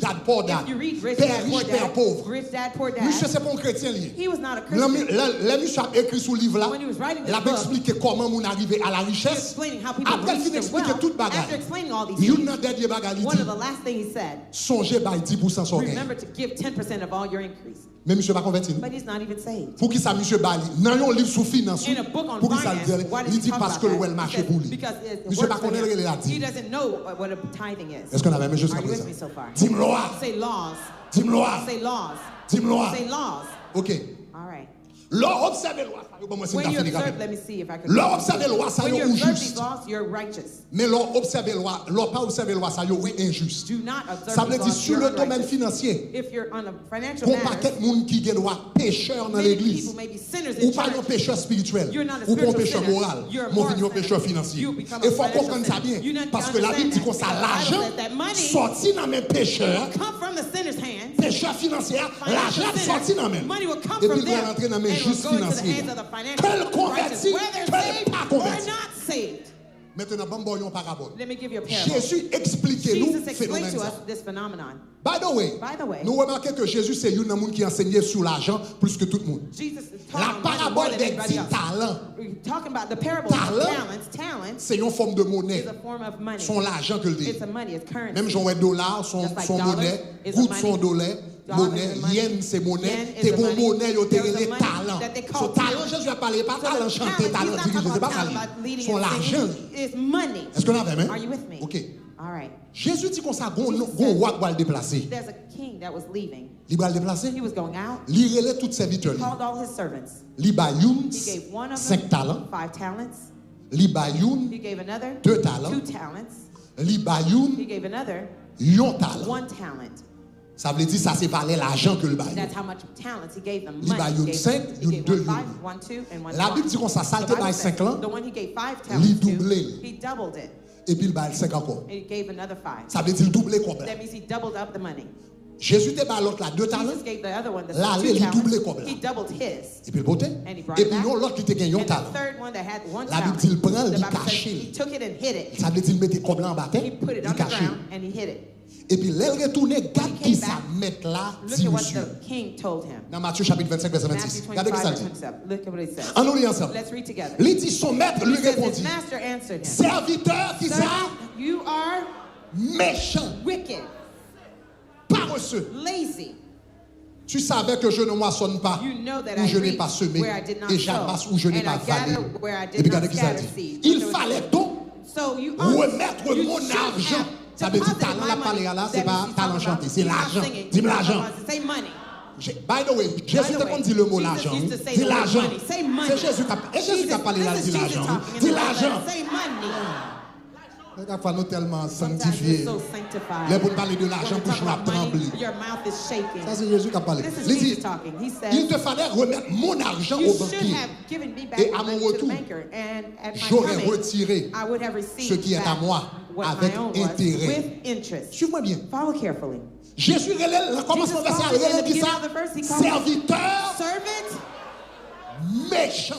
dad, poor dad. If you read Rich Père Dad, Poor riche, père Dad, pauvre. Rich Dad, Poor Dad, Monsieur, c'est pas un chrétien lié. he was not a Christian. Le monsieur a écrit sous livre là, When he was writing this il a book, expliqué comment on arrivé à la He was richesse. explaining how people Après, il reach finit their d'expliquer wealth. toute After bagaille. explaining all these Il y a things, un dernier bagage, il one dit, of the last things he said, songez by 10% son gain. remember to give 10% of all your increase. Mais monsieur pas converti. But he's not even saved. Pour qui ça, monsieur Bali? Dans un livre sur finance, In a book on pour qui ça le finance, dit? why does Il he dit talk parce about que le that? well marché He pour says, lui. because it Monsieur works pas for connaître him. les la He dit. doesn't know what a tithing is. Est-ce qu'on avait même jusqu'à Are you with présent? me so far? Dis-moi loi. Say laws. Dis-moi loi. Say laws. Dis-moi loi. Say laws. OK. All right. L'or observe loi. Bon, moi, c'est When une you affaire observe, grave. let me see if I can. L'or observe loi, ça When y you est observe these juste. laws, you're righteous. Mais l'or observe loi, l'or pas observe loi, ça y est injuste. Do not observe Ça veut these dire laws, sur you're le domaine unrighteous. financier, If you're on a financial pour matter, paquet de monde qui gagne droit pécheur dans many l'église. people may be sinners Ou in pas un church. pécheur spirituel, You're not a ou pas un spiritual pécheur sinner. moral, You're a mon moral venu un sinner. pécheur financier. You become a Il faut financial comprendre ça sinner. You bien, need to parce que la Bible understand dit qu'on that. ça The Bible l'argent says that money sorti dans mes pécheurs, come from the sinner's hands. pécheur financier, l'argent Financial sorti sinners, dans mes. money will come Et from puis il doit them rentrer dans mes and will justes go into the financiers. hands of the financial Quel righteous, converti, whether quel saved pas or converti. not saved. Maintenant, bon, bon, yon parabole. Let me give you a parable. Jésus explique-nous Jesus le explained phénomène to ça. us this phenomenon. By the way, nous remarquons que Jésus, c'est un homme qui enseignait sur l'argent plus que tout le monde. Jesus is La talking about money more parabole than des everybody 10 else. talents, We're talking about the parable of Talent. talents. Talents c'est une forme de monnaie. is a form of money. Son l'argent que le dit. It's a money, it's currency. Même Jean dollar, son Just like monnaie, dollars is a goutte money. son dollar, Monnaie, yen c'est monnaie. T'es bon monnaie, yo t'es les talents. So talent, Jésus a parlé pas talent chanter, talent diriger, c'est pas ça. Son l'argent. Est-ce que vous avez Are you with me? OK. All right. Jésus dit qu'on ça gon roi qui va le déplacer. There's a king that was leaving. Il va le déplacer. He was going out. Il relève tous ses serviteurs. He called all his servants. Il ba youn He gave one of 5 them talents. 5 talents. Il ba youn He gave another 2 talents. 2 talents. Il ba He youn gave another 1 talent. 1 talent. Ça veut dire ça c'est valait l'argent que le ba. That's how much talents he gave them. Il ba Money. youn He 5, gave youn 2 1 5, youn. 1 2, and 1 La Bible dit qu'on ça The salte Bible by says 5 ans the one he gave 5 il talents to, doublé. he doubled it. Et puis il ba 5 encore. And he gave another 5. Ça veut dire il doublé combien? That means he doubled up the money. Jésus te ba l'autre là 2 talents. Jesus gave the other one the Là, 2 il doublé talents. combien? He doubled his. Et puis il pote. And he brought Et it puis back. non l'autre qui te gagne 1 And talent. the third one that had 1 La Bible talent, dit, il prend, the il Bible says cache. he took it and hid it. Ça veut dire il mettait combien en bas terre? He put it Il on the caché. ground and he hid it. Et puis là il retourne garde qui came ça back. mettre là Look dit at what monsieur. the king told him. Dans Matthieu chapitre 25 verset Matthew 26. Regardez 25, qui ça verse dit. 27. Look at what it says. On nous lit ensemble. Let's read together. Il dit son maître lui He says his répondit. master answered him. Serviteur qui ça Servant, you are méchant, wicked, paresseux. lazy. Tu savais que je ne moissonne pas You know that où I je n'ai reap pas semé where I did not et sow, j'amasse où je n'ai and pas I gather valé. where I Et did puis regardez not qui ça scatter dit. seed. Il fallait donc So you remettre you mon should argent. have Ça veut dire deposited talent my la money. parler là, c'est That pas means he's talent talking chanter, about- c'est he's not l'argent. singing. Dis-moi He's l'argent. talking about- Say money. By the way, Jésus te dit le mot Jesus l'argent. used to say Dis the word l'argent. money. Say money. C'est Jésus qui a parlé là, This dit is Jesus l'argent. talking in Dis the l'argent. Bible. Say money. Regarde, nous tellement Sometimes sanctifiés. you're so sanctified. Les pour parler de l'argent, When we bouche talk m'a about money, tremblé. your mouth is shaking. Ça c'est Jésus qui a parlé. This is Il dit, Jesus talking. He says, il te fallait remettre mon argent you au should banquier. have given me back Et my à mon money to the retour, banker. And at my j'aurais coming, retiré I would have received ce qui est à back moi what avec my own was intérêt. with interest. Suis-moi bien. Follow carefully. Jésus relève, le commencement Jesus verset, called il relève in the qui ça? beginning of the verse, he called Serviteur Servants méchant.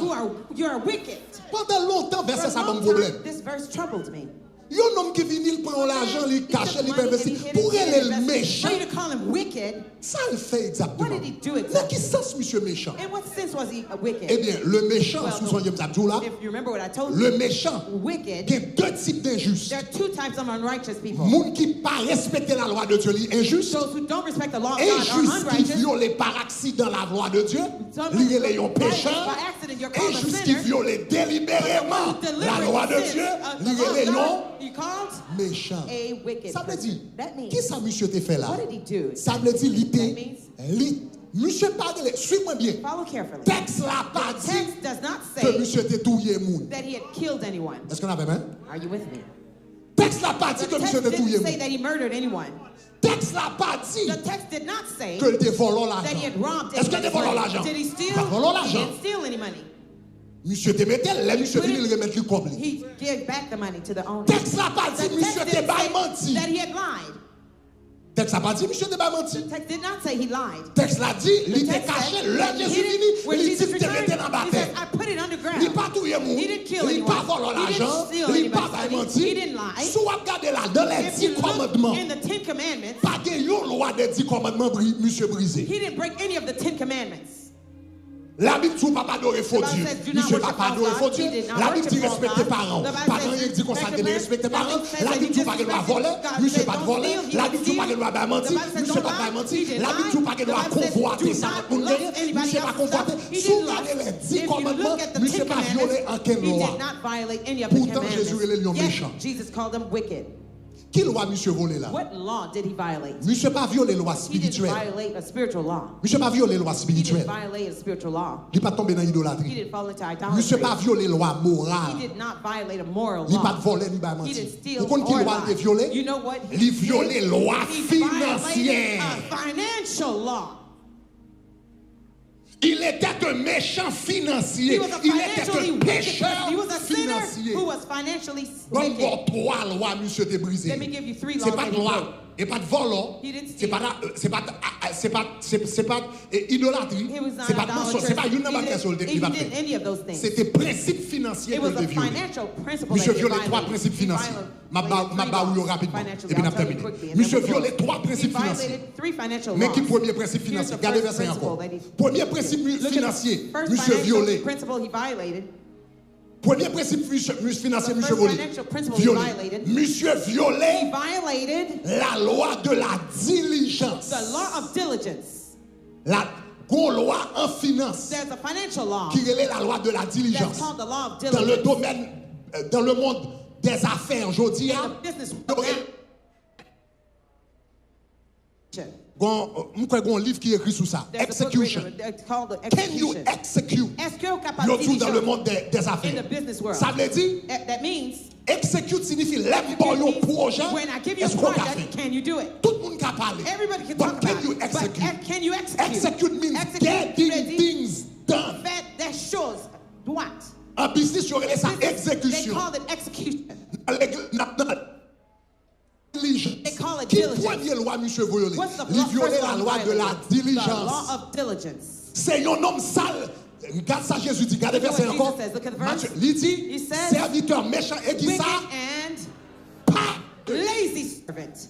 you are wicked. Pendant longtemps, For verset a ça bon long problème. time, this verse troubled me. Il y a un homme qui vient, il prend l'argent, il cache, il investit. Pour elle, le méchant, For you to call him wicked, ça le fait exactement. What did he do Dans exactly? quel sens, monsieur méchant? in what sense was he a wicked? Eh bien, le méchant, Well, sous son James Abdou là, If you remember what I told le you, méchant, wicked, il y a deux types d'injustes. there are 2 types of unrighteous people. Moun qui pas respecter la loi de Dieu, il est injuste. Those who don't respect the law of God are Injuste qui unrighteous. viole par accident la loi de Dieu, Some lié les yon by pécheur. accident, you're called a Injuste qui sinner. viole délibérément la loi de Dieu, lié les yon you called méchant. a wicked Ça veut person. dire, That means, qui ça monsieur te fait là? what did he do? Ça veut dire, That means- monsieur parle, suis-moi bien. Follow carefully. Texte la pas The dit text does not que say monsieur te touillé moun. that he had killed anyone. Est-ce qu'on avait même? Are you with me? Texte la pas dit The que monsieur text te touillé didn't say moun. that he murdered anyone. Texte la pas dit The text did not say que te volons that he had l'argent. robbed Est-ce que te anybody's volons money. l'argent? Did he steal? Pas volons He l'argent. didn't steal any money. Monsieur te mettait, là, monsieur vient, il remet le comme lui. He gave back the money to the owner. Texte la pas The dit, monsieur text te didn't bail say menti. that he had lied. Texte la pas dit, monsieur te bail menti. The text did not say he lied. Texte la dit, il The était text caché, said le that he Jésus hid vini, it. When il dit Jesus que te returned, mettais dans la he terre. says, I put it underground. Il pas touillé moun, He didn't kill il pas anyone. volé He didn't l'argent, steal il pas anybody's bail money. menti. He didn't lie. Si vous regardez là, dans les If 10 you look commandements, in the 10 Commandments, pas de yon loi des 10 commandements, monsieur brisé. he didn't break any of the 10 Commandments. La Bible dit pas adorer faux The Bible Dieu. says, do not Monsieur worship pas false adorer faux gods. Dieu. He did not La Bible worship dit false respecter gods. parents. The Bible Parents says, il dit qu'on s'appelle respect respecter parents. parents. The Bible La says Bible dit pas qu'il doit voler. God Monsieur said, pas don't voler. steal. He La didn't Bible dit pas qu'il doit steal. mentir. The Bible says, Monsieur don't pas lie. mentir. He didn't La Bible dit lie. pas qu'il The doit Bible says, convoiter do ça not pour lust gagner. anybody Monsieur pas else's convoiter. stuff. He Sous didn't regardez les lust. 10 If you commandements, look at the monsieur 10 pas violé Commandments, aucune he loi. did not violate any of the Pourtant, Jésus est le lion commandments. méchant. Yet, Jesus called him wicked. Qui loi monsieur volé là? What law did he violate? Monsieur pas violé loi He didn't spirituelle. violate a spiritual law. Monsieur pas violé loi He didn't spirituelle. violate a spiritual law. Il pas tombé dans He l'idolâtrie. didn't fall into Monsieur idolatry. pas violé loi He morale. did not violate a moral Il pas law. volé ni pas He menti. didn't steal Vous comprenez qui or loi il lie. violé? You know what? Il violé loi He violated financière. a financial law. Il était un méchant financier. He was a Il était financially un wicked pécheur person. He was a sinner financier. who was financially Bon, wicked. bon, 3 lois, monsieur, t'es brisé. Let me give you 3 C'est laws pas that de he loi. broke. Et pas de vol. He didn't C'est steal. pas idolâtrie. He was not C'est pas idolatrous. c'est pas une He banque sur le didn't- qui va he didn't faire. any of those things. C'était principe financier It que was le a violé. financial principle Monsieur that he violé 3 violated. principes He financiers. violated Ma three laws rapidement. financially. Et puis on a I'll tell you terminé. quickly, and Monsieur then we'll violé close. 3 He principes financiers. violated 3 financial Mais laws. qui premier principe Here's financier? the Regardez first verset principle encore. that he- Premier principe Look at the financier, first monsieur financial violé. principle he violated. Premier principe financier, The monsieur first volé. financial principle he Violé. violated. Monsieur He violé violated la loi de la diligence. diligence. The law of diligence. La loi en finance There's a financial law qui est la loi de la that's diligence. called the law of Dans le diligence. domaine, dans le monde des affaires, aujourd'hui, In the business world, il y a un livre qui est écrit sur ça. there's a book Execution. written, it's called the Can you execution. execute? Est-ce que vous êtes Il capable y a tout dans le de monde des in the affaires. business world? Ça veut dire, That means execute signifie l'aime pour un projet. when I give you a Est-ce qu'on a project, fait? can you do it? Tout le monde peut parler. Everybody can But talk can about you it. But execute? can you execute? Execute means Execute, getting ready. things done. That shows what? En business, il y aurait ça They exécution. call it execution. Diligence. call it Qui diligence. première loi, monsieur Voyolé? What's the Il violait first la law loi de la violated? The diligence. law of diligence. C'est un homme sale. Regarde ça, Jésus dit. Regardez Look verset what encore. Jesus says. Look at the verse. Matthieu, il dit, He says, serviteur méchant et qui Wicked ça? and Pas. lazy servant.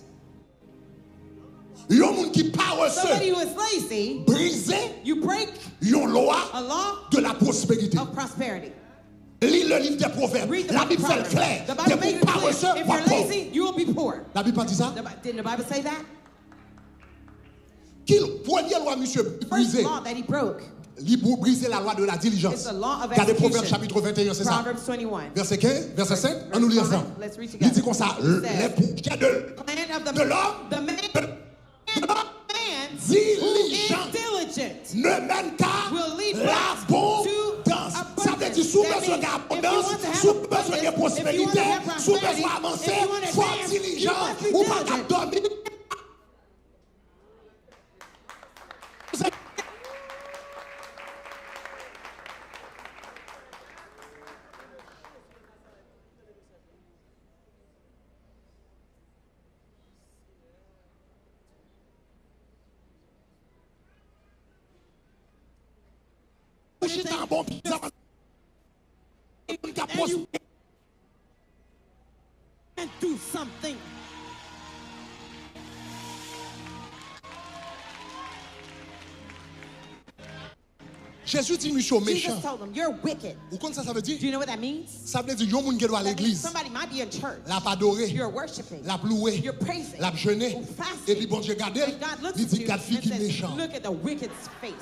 Il y a un monde qui parle Somebody seul. who is lazy, Briser you break une loi a law de la prospérité. of prosperity. Lis le livre des Proverbes. Read the La book of Bible fait le Proverbs. clair. The Des Bible makes pour it parler clear. seul, If pas you're pauvre. lazy, you will be poor. La Bible pas dit ça? Didn't the Bible say that? Qui première loi, monsieur, First briser? law that he broke Briser la loi de la is diligence. the law of Regardez Proverbes execution. chapitre 21, c'est ça? Proverbs 21. Verset 15, verset 5, on nous lit Verse ensemble. 5, let's read Il together. dit comme ça, It les says, projets Plan of de l'homme the man who diligent is diligent ne mène qu'à will lead right to l'abondance. Ça veut dire, sous That besoin means, d'abondance, if you want to have sous a besoin de purpose, if you want to prospérité, have sous prosperity, besoin d'avancer, if you want to faut advance, diligent, you must be ou pas qu'à diligent. dormir. C'est un bon pizza. and do something. Jésus dit, monsieur méchant. Jesus told them, you're wicked. Vous comprenez ça veut dire? Do you know what that means? Ça veut dire, il y a un monde qui doit à That means l'église. somebody might be in church. La pas adoré, You're worshiping. la loué, You're praising. la jeûné. You're fasting. Et puis bon Dieu regardez, And God looks il at dit you quatre filles and qui says, méchant. look at the wicked's face.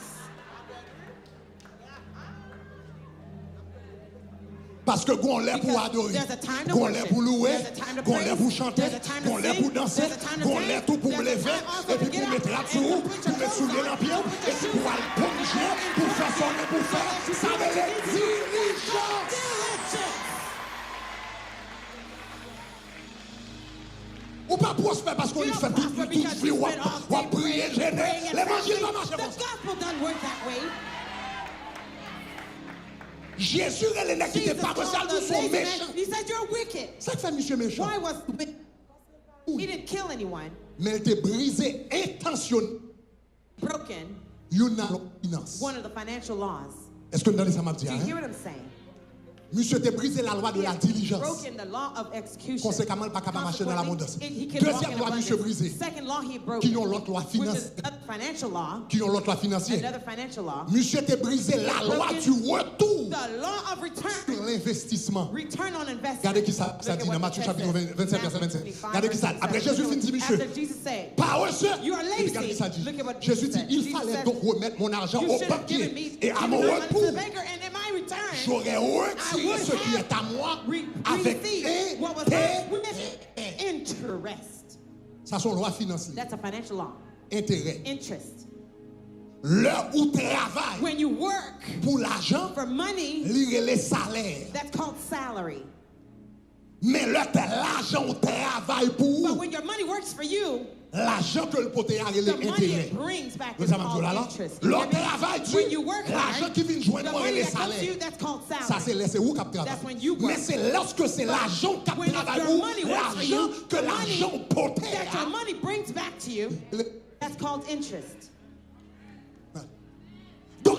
Parce que qu'on l'est pour Because adorer, there's a time to qu'on l'est worship. pour louer, There's a time to qu'on l'est praise. pour chanter, There's a time to qu'on l'est sing. pour danser, There's a time to qu'on dance. l'est tout pour me There's a lever, time also et puis to get pour mettre up la and dessous, to put pour your mettre sous les clothes on, lampions, to put et your puis shoes pour aller on, plonger, pour faire sonner, pour faire, ça veut dire diligence. Ou pas prospère parce qu'on You y don't fait tout, prosper tout because vie, you ou spend all à day prier, praying gêner, and l'évangile va fasting. marcher The comme ça. gospel doesn't work that way. Jésus, elle est qui Jesus n'était pas called social, the ils sont lazy man. méchants. He said, you're wicked. Ça fait monsieur méchant. Why was he wicked? He didn't kill anyone. Mais elle était brisée intentionnellement. Broken Une finance. one of the financial laws. Est-ce que vous entendez ça m'a dit? Do you Hein? hear what I'm saying? Monsieur était brisé la loi de He la has diligence. broken the law of execution. Conséquemment, il n'est pas capable de marcher dans l'abondance. Consequently, he can walk Deuxième in loi, monsieur abundance. brisé. Second law he broke, Qui ont l'autre loi which is financière. another financial law. Qui ont l'autre loi financière. Another financial law. Monsieur était brisé la loi du retour The law of return. sur l'investissement. Return on investment. Regardez qui ça Look at dit dans what Matthieu the chapitre text 27, says. verset 25. Matthew 25, Regardez qui ça. verse Après 27. Jésus dit, monsieur, After Jesus said, paresseux. You are lazy. Regardez qui ça dit. Look at what Jésus Jesus dit, said. il Jesus fallait said, donc remettre mon argent you au should have given me, banquier. Et à mon given my money to retour, the banker, and in my return, j'aurais retiré ce qui est à moi avec receive what was intérêt. mine with interest. Ça sont lois financières. That's a financial law. Intérêt. Interest. L'heure où travaille When you work pour l'argent, for money, lire les salaires. that's called salary. Mais l'argent au travail But pour when your money works for you, l'argent que le poté a the money intérêt. it brings back Vous is savez called là, interest. le You hear me? travail When you work l'argent hard, qui vient the joindre moi et money les that comes to you, salaires. that's called Ça salary. c'est laissé où cap That's when travail. you work. Mais c'est lorsque c'est l'argent qui When travaille your ou money works for l'argent you, que the l'argent money poté that your money brings back to you, that's called interest. Donc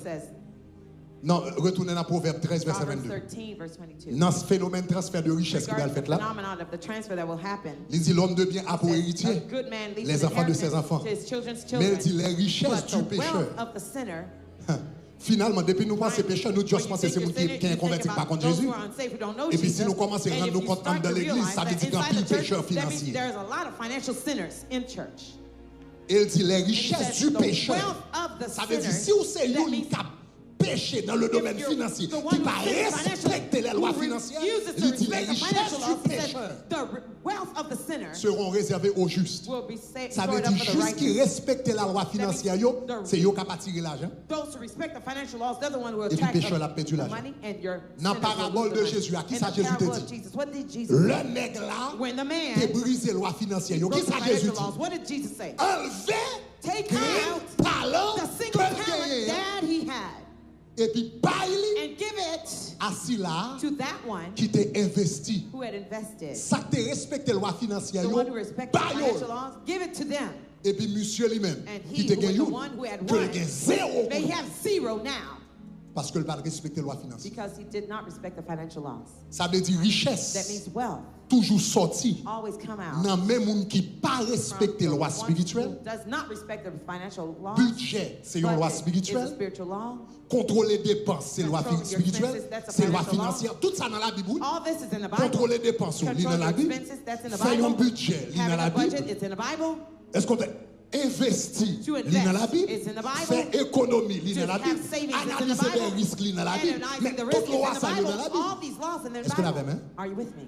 says. Non, retournez dans Proverbe 13, verset Proverbs 22. 13, verse 22. Dans ce phénomène transfert de richesse qui va le Regards faire the là, phenomenon of the transfer that will happen. il dit l'homme de bien a pour Says, héritier a good man leaves les an enfants de ses inheritance enfants. to his children's Mais il children. dit les richesses But du the pécheur. wealth of the sinner, Finalement, depuis nous pensons finally, pécheur, nous when disons you que c'est think les you're gens sinner, qui you sont think convertis par about contre those Jésus. who are unsaved, who don't know Et puis si Jesus. nous commençons à And rendre if nous you compte start dans to l'église, realize ça veut that dire qu'il y a inside pile the church, pécheur that means financier. there's a lot of financial sinners in church. Et il dit les And he richesses says du the pécheur. wealth of the Ça veut dire sinner, si vous êtes that une means qui a péché dans le domaine you're financier, the one qui who va sins respecter les lois who financières, refuses il to dit les respect the richesses financial du laws, he says pécheur the wealth of the sinner seront réservées aux justes. will be Ça veut stored dire up for the juste qui righteous. respectent la loi financière, yo, c'est eux qui ont tiré l'argent. Those who respect the financial laws, they're the one who Et puis attract pécheur l'a the perdu l'argent. money and your Dans sinners parabole will de lose the Jésus, à qui money. ça In the Jésus te parable dit? of Jesus, what did Jesus Le say? nègre là, When the man qui brisé la loi financière, yo, qui broke the ça Jésus financial dit? laws, what did Jesus say? Enlevez Take grand out talent the que single talent gagnez, that he had et puis baille and give it à celui-là to that one qui t'a investi. who had invested. Ça te respecte la loi financière, The yo, one who respects the baille. financial laws, give it to them. Et puis monsieur lui-même, And qui he te who was gagne, the one who had que won, le gagne zéro. they have zero now Parce que le pas respecter la loi financière. because he did not respect the financial laws. Ça veut dire That richesse, means wealth toujours sorti always come out dans même monde qui pas from respecter the la loi one spirituelle. who does not respect the financial laws. Budget, c'est une loi Budget is a spirituelle. spiritual law. Contrôler dépenses, c'est loi Control your spirituelle. expenses, that's a C'est loi financial law. financière. Tout ça dans la Bible. All this is in the Bible. Contrôler dépenses, c'est Control dans la your Bible. expenses, that's in the Faire un Bible. budget, c'est dans Having la a budget, Bible. it's in the Bible. Est-ce qu'on investi, To c'est dans la invest, Bible. it's in the Bible. Faire économie, c'est To dans la have Bible. savings, it's in the Analyser les Bible. risques, c'est dans la Bible. Analyzing Mais the risk toute is in loi, the ça, c'est dans la Bible. Bible. All these laws in the Est-ce que la Bible. même, hein? Are you with me?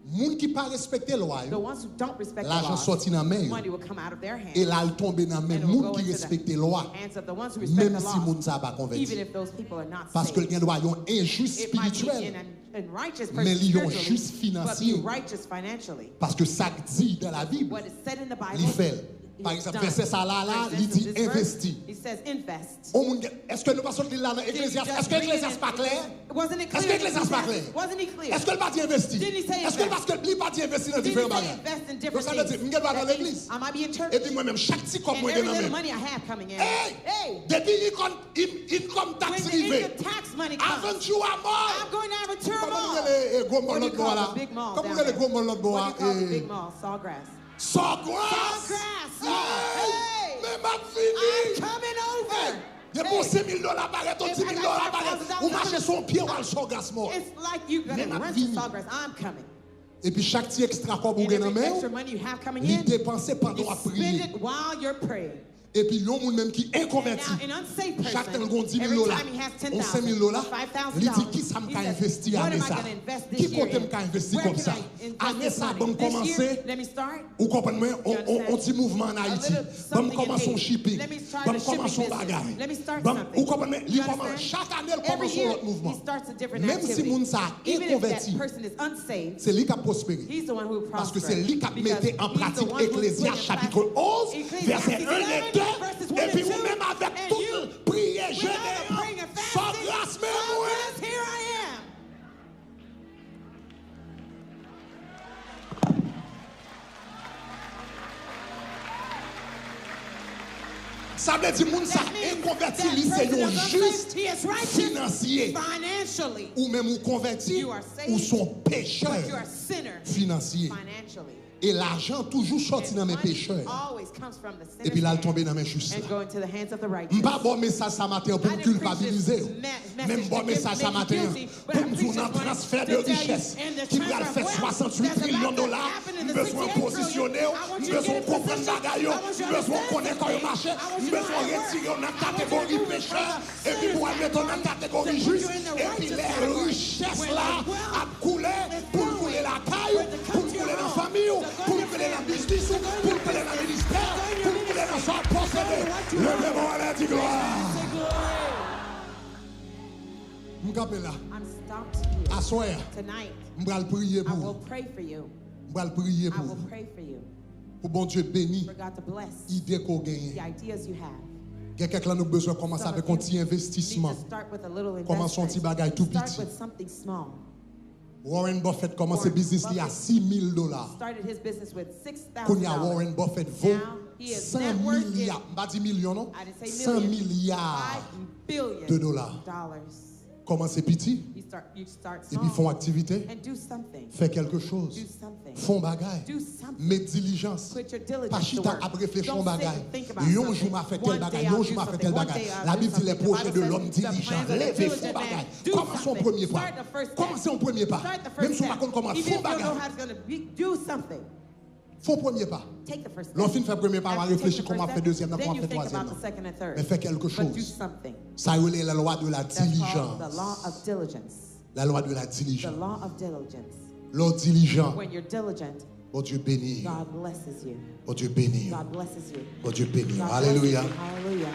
Moun qui pas respecter la loi, The ones who don't respect the l'argent laws, sorti dans main, money will come out of their hands. et là il tombe dans And main it will moun go qui into respecte the la loi, hands of the ones who respect même the si moun laws, ça pas even converti. if those people are not Parce que saved. le gain doit injuste It might be spirituel. an righteous Mais person ils ont spiritually, juste but financier. be righteous financially. Parce que ça dit dans la Bible, What is said in the Bible, il fait. Par is exemple, done. verset ça là, For il example, dit this verse, investi. It says invest. Est-ce que nous passons là dans Ecclésiaste? Est-ce que l'Ecclésiaste pas clair? Wasn't it clear? Est-ce que l'Ecclésiaste pas clair? Wasn't he clear? Est-ce que le pas dit investi? Didn't he say Est-ce que invest? parce que lui pas dit investi dans Didn't he différents say bagages? invest in Donc different ça veut dire, things? je vais dans That means l'église. I might be in church. Et puis moi-même, chaque petit comme And moi every dans little main. money I have coming in. Hey! Hey! Depuis income When tax the rivé, income tax money avant comes, tu as mort. I'm going to have a turn Comment vous off. allez gros mall What do you l'autre bois call là? the big mall Comment down vous allez there? gros mall l'autre bois? What do you call the big mall? Sawgrass. Sawgrass! Sawgrass, Hey! hey! Mais ma I'm fini! coming over. Dépensez Hey. $1,000 barrette, If $10 I 000 got barrette. $5,000 Ou marchez son pied ou al Sawgrass mort. It's like you got Mais to ma run fini. to Sawgrass. I'm coming. Et puis chaque petit extra qu'on vous And gagne en every main, extra money you have coming il in, dépense you pendant à spend prier. it while you're praying. Et puis l'homme ou même qui est And inconverti, now, an unsaved chaque temps person, qu'on dit every $1,000, time he has on $5,000, $10,000, il dit $5,000, qui ça me he qu'a says, investi what à am I ça? going to invest this Qui year compte me in? qu'a investi Where comme can ça? I invest Année this ça, money? bon This year, commencer, let me start. ou comprenez, on dit mouvement en A Haïti, little bon something in commence son Haiti. shipping, Let me start bon the shipping commence son business. bagage. Let me start Bon, something. ou comprenez, You understand? chaque année il Every commence son year, autre mouvement. he starts a different Même si activity. moun ça Even if that inconverti, person is unsaved, c'est lui qui a prospéré. he's the one who Parce que prospers. c'est lui qui a mis Because en he's the pratique one who put in Ecclésiaste chapitre practice 11, Ecclesiastes verset 1 et 2, 11, verses 1 et puis and 2, vous-même avec and toute you, prière, with all the jeûner, praying and sans fasting, grâce, mais so moi. yes, here I am. Ça veut dire que ça That means est converti, that lui, c'est person un is unsaved, juste he is righteous financier. financially, Ou même ou converti, You are saved, ou son pécheur but you are a sinner financier. financially. Et l'argent toujours sorti dans mes And money pécheurs. always comes from the Et puis là, il sinner's tombe dans hand mes justes. and go into the hands of the righteous. Pas bon message ça matin pour I me didn't preach culpabiliser. this message Même bon to message ça make you matin guilty, but pour I me preach dire un this morning transfert to de tell you, richesse in the qui va transfer faire of wealth 68 that's trillions de about to dollars. happen in the Besoin 68 positionner, trillion. I want you to besoin get in comprendre position. bagaille, I want you to besoin understand connaître comment il something. marche, I want you to besoin know how it works. retirer dans I want you catégorie to move it pécheur from the et puis pour sinner's mettre dans category catégorie to put juste you in the et puis righteous les category. richesses When là the wealth à couler pour couler la caille, pour couler la famille, pour couler la business, pour couler la ministère, pour couler dans son possédé. Levez-moi à la dit gloire. M'kapé là. I'm stopped here. À soir, Tonight, m'bral prier I will pour. pray for you. M'bral prier I pour. will pray for you. Pour bon Dieu béni, For God to bless idée qu'on the gagne. ideas you have. Quelqu'un qui a besoin de commencer Some avec of un you petit need investissement. to start with a little Commence un investment. petit bagage tout Start petit. with something small. Warren Buffett commence business il y a $6,000. Started his business with Qu'on y a $6,000. Warren Buffett vaut Now, he is 100 net worth milliards, pas 10 millions non, I didn't say 100 millions. milliards $5 billion de dollars. Commencez petit You start et puis small font activité, and do something. fait quelque chose, Do something. font bagaille, Do something. met diligence. Put your diligence Pas to chita work. à réfléchir Don't en sit bagaille. and think about Un jour something. m'a fait tel One bagaille, day un I'll jour do m'a fait something. tel One bagaille. day I'll La do Bible dit les something. The projets Bible de l'homme says the diligent. plans of the Levez, diligent font man. bagaille. Do Commencez au something. premier pas. Start the first step. Commencez au premier pas. Start the Même first si on step. va comment, Even font if you don't know bagaille. how it's going to be, do something. Font premier pas. Take the first step. L'on fin fait premier pas, on va After you take réfléchir the comment on first fait step, deuxième, then comment on you fait think troisième. about the second and third. Mais fais quelque But do chose. something. Ça est la loi de la That's called the diligence. law of diligence. La loi de la The diligence. law of diligence. L'homme diligent. When you're diligent, Bon Dieu béni. God blesses you. Bon Dieu béni. God blesses you. Bon Dieu béni. God blesses Alléluia. you. Hallelujah.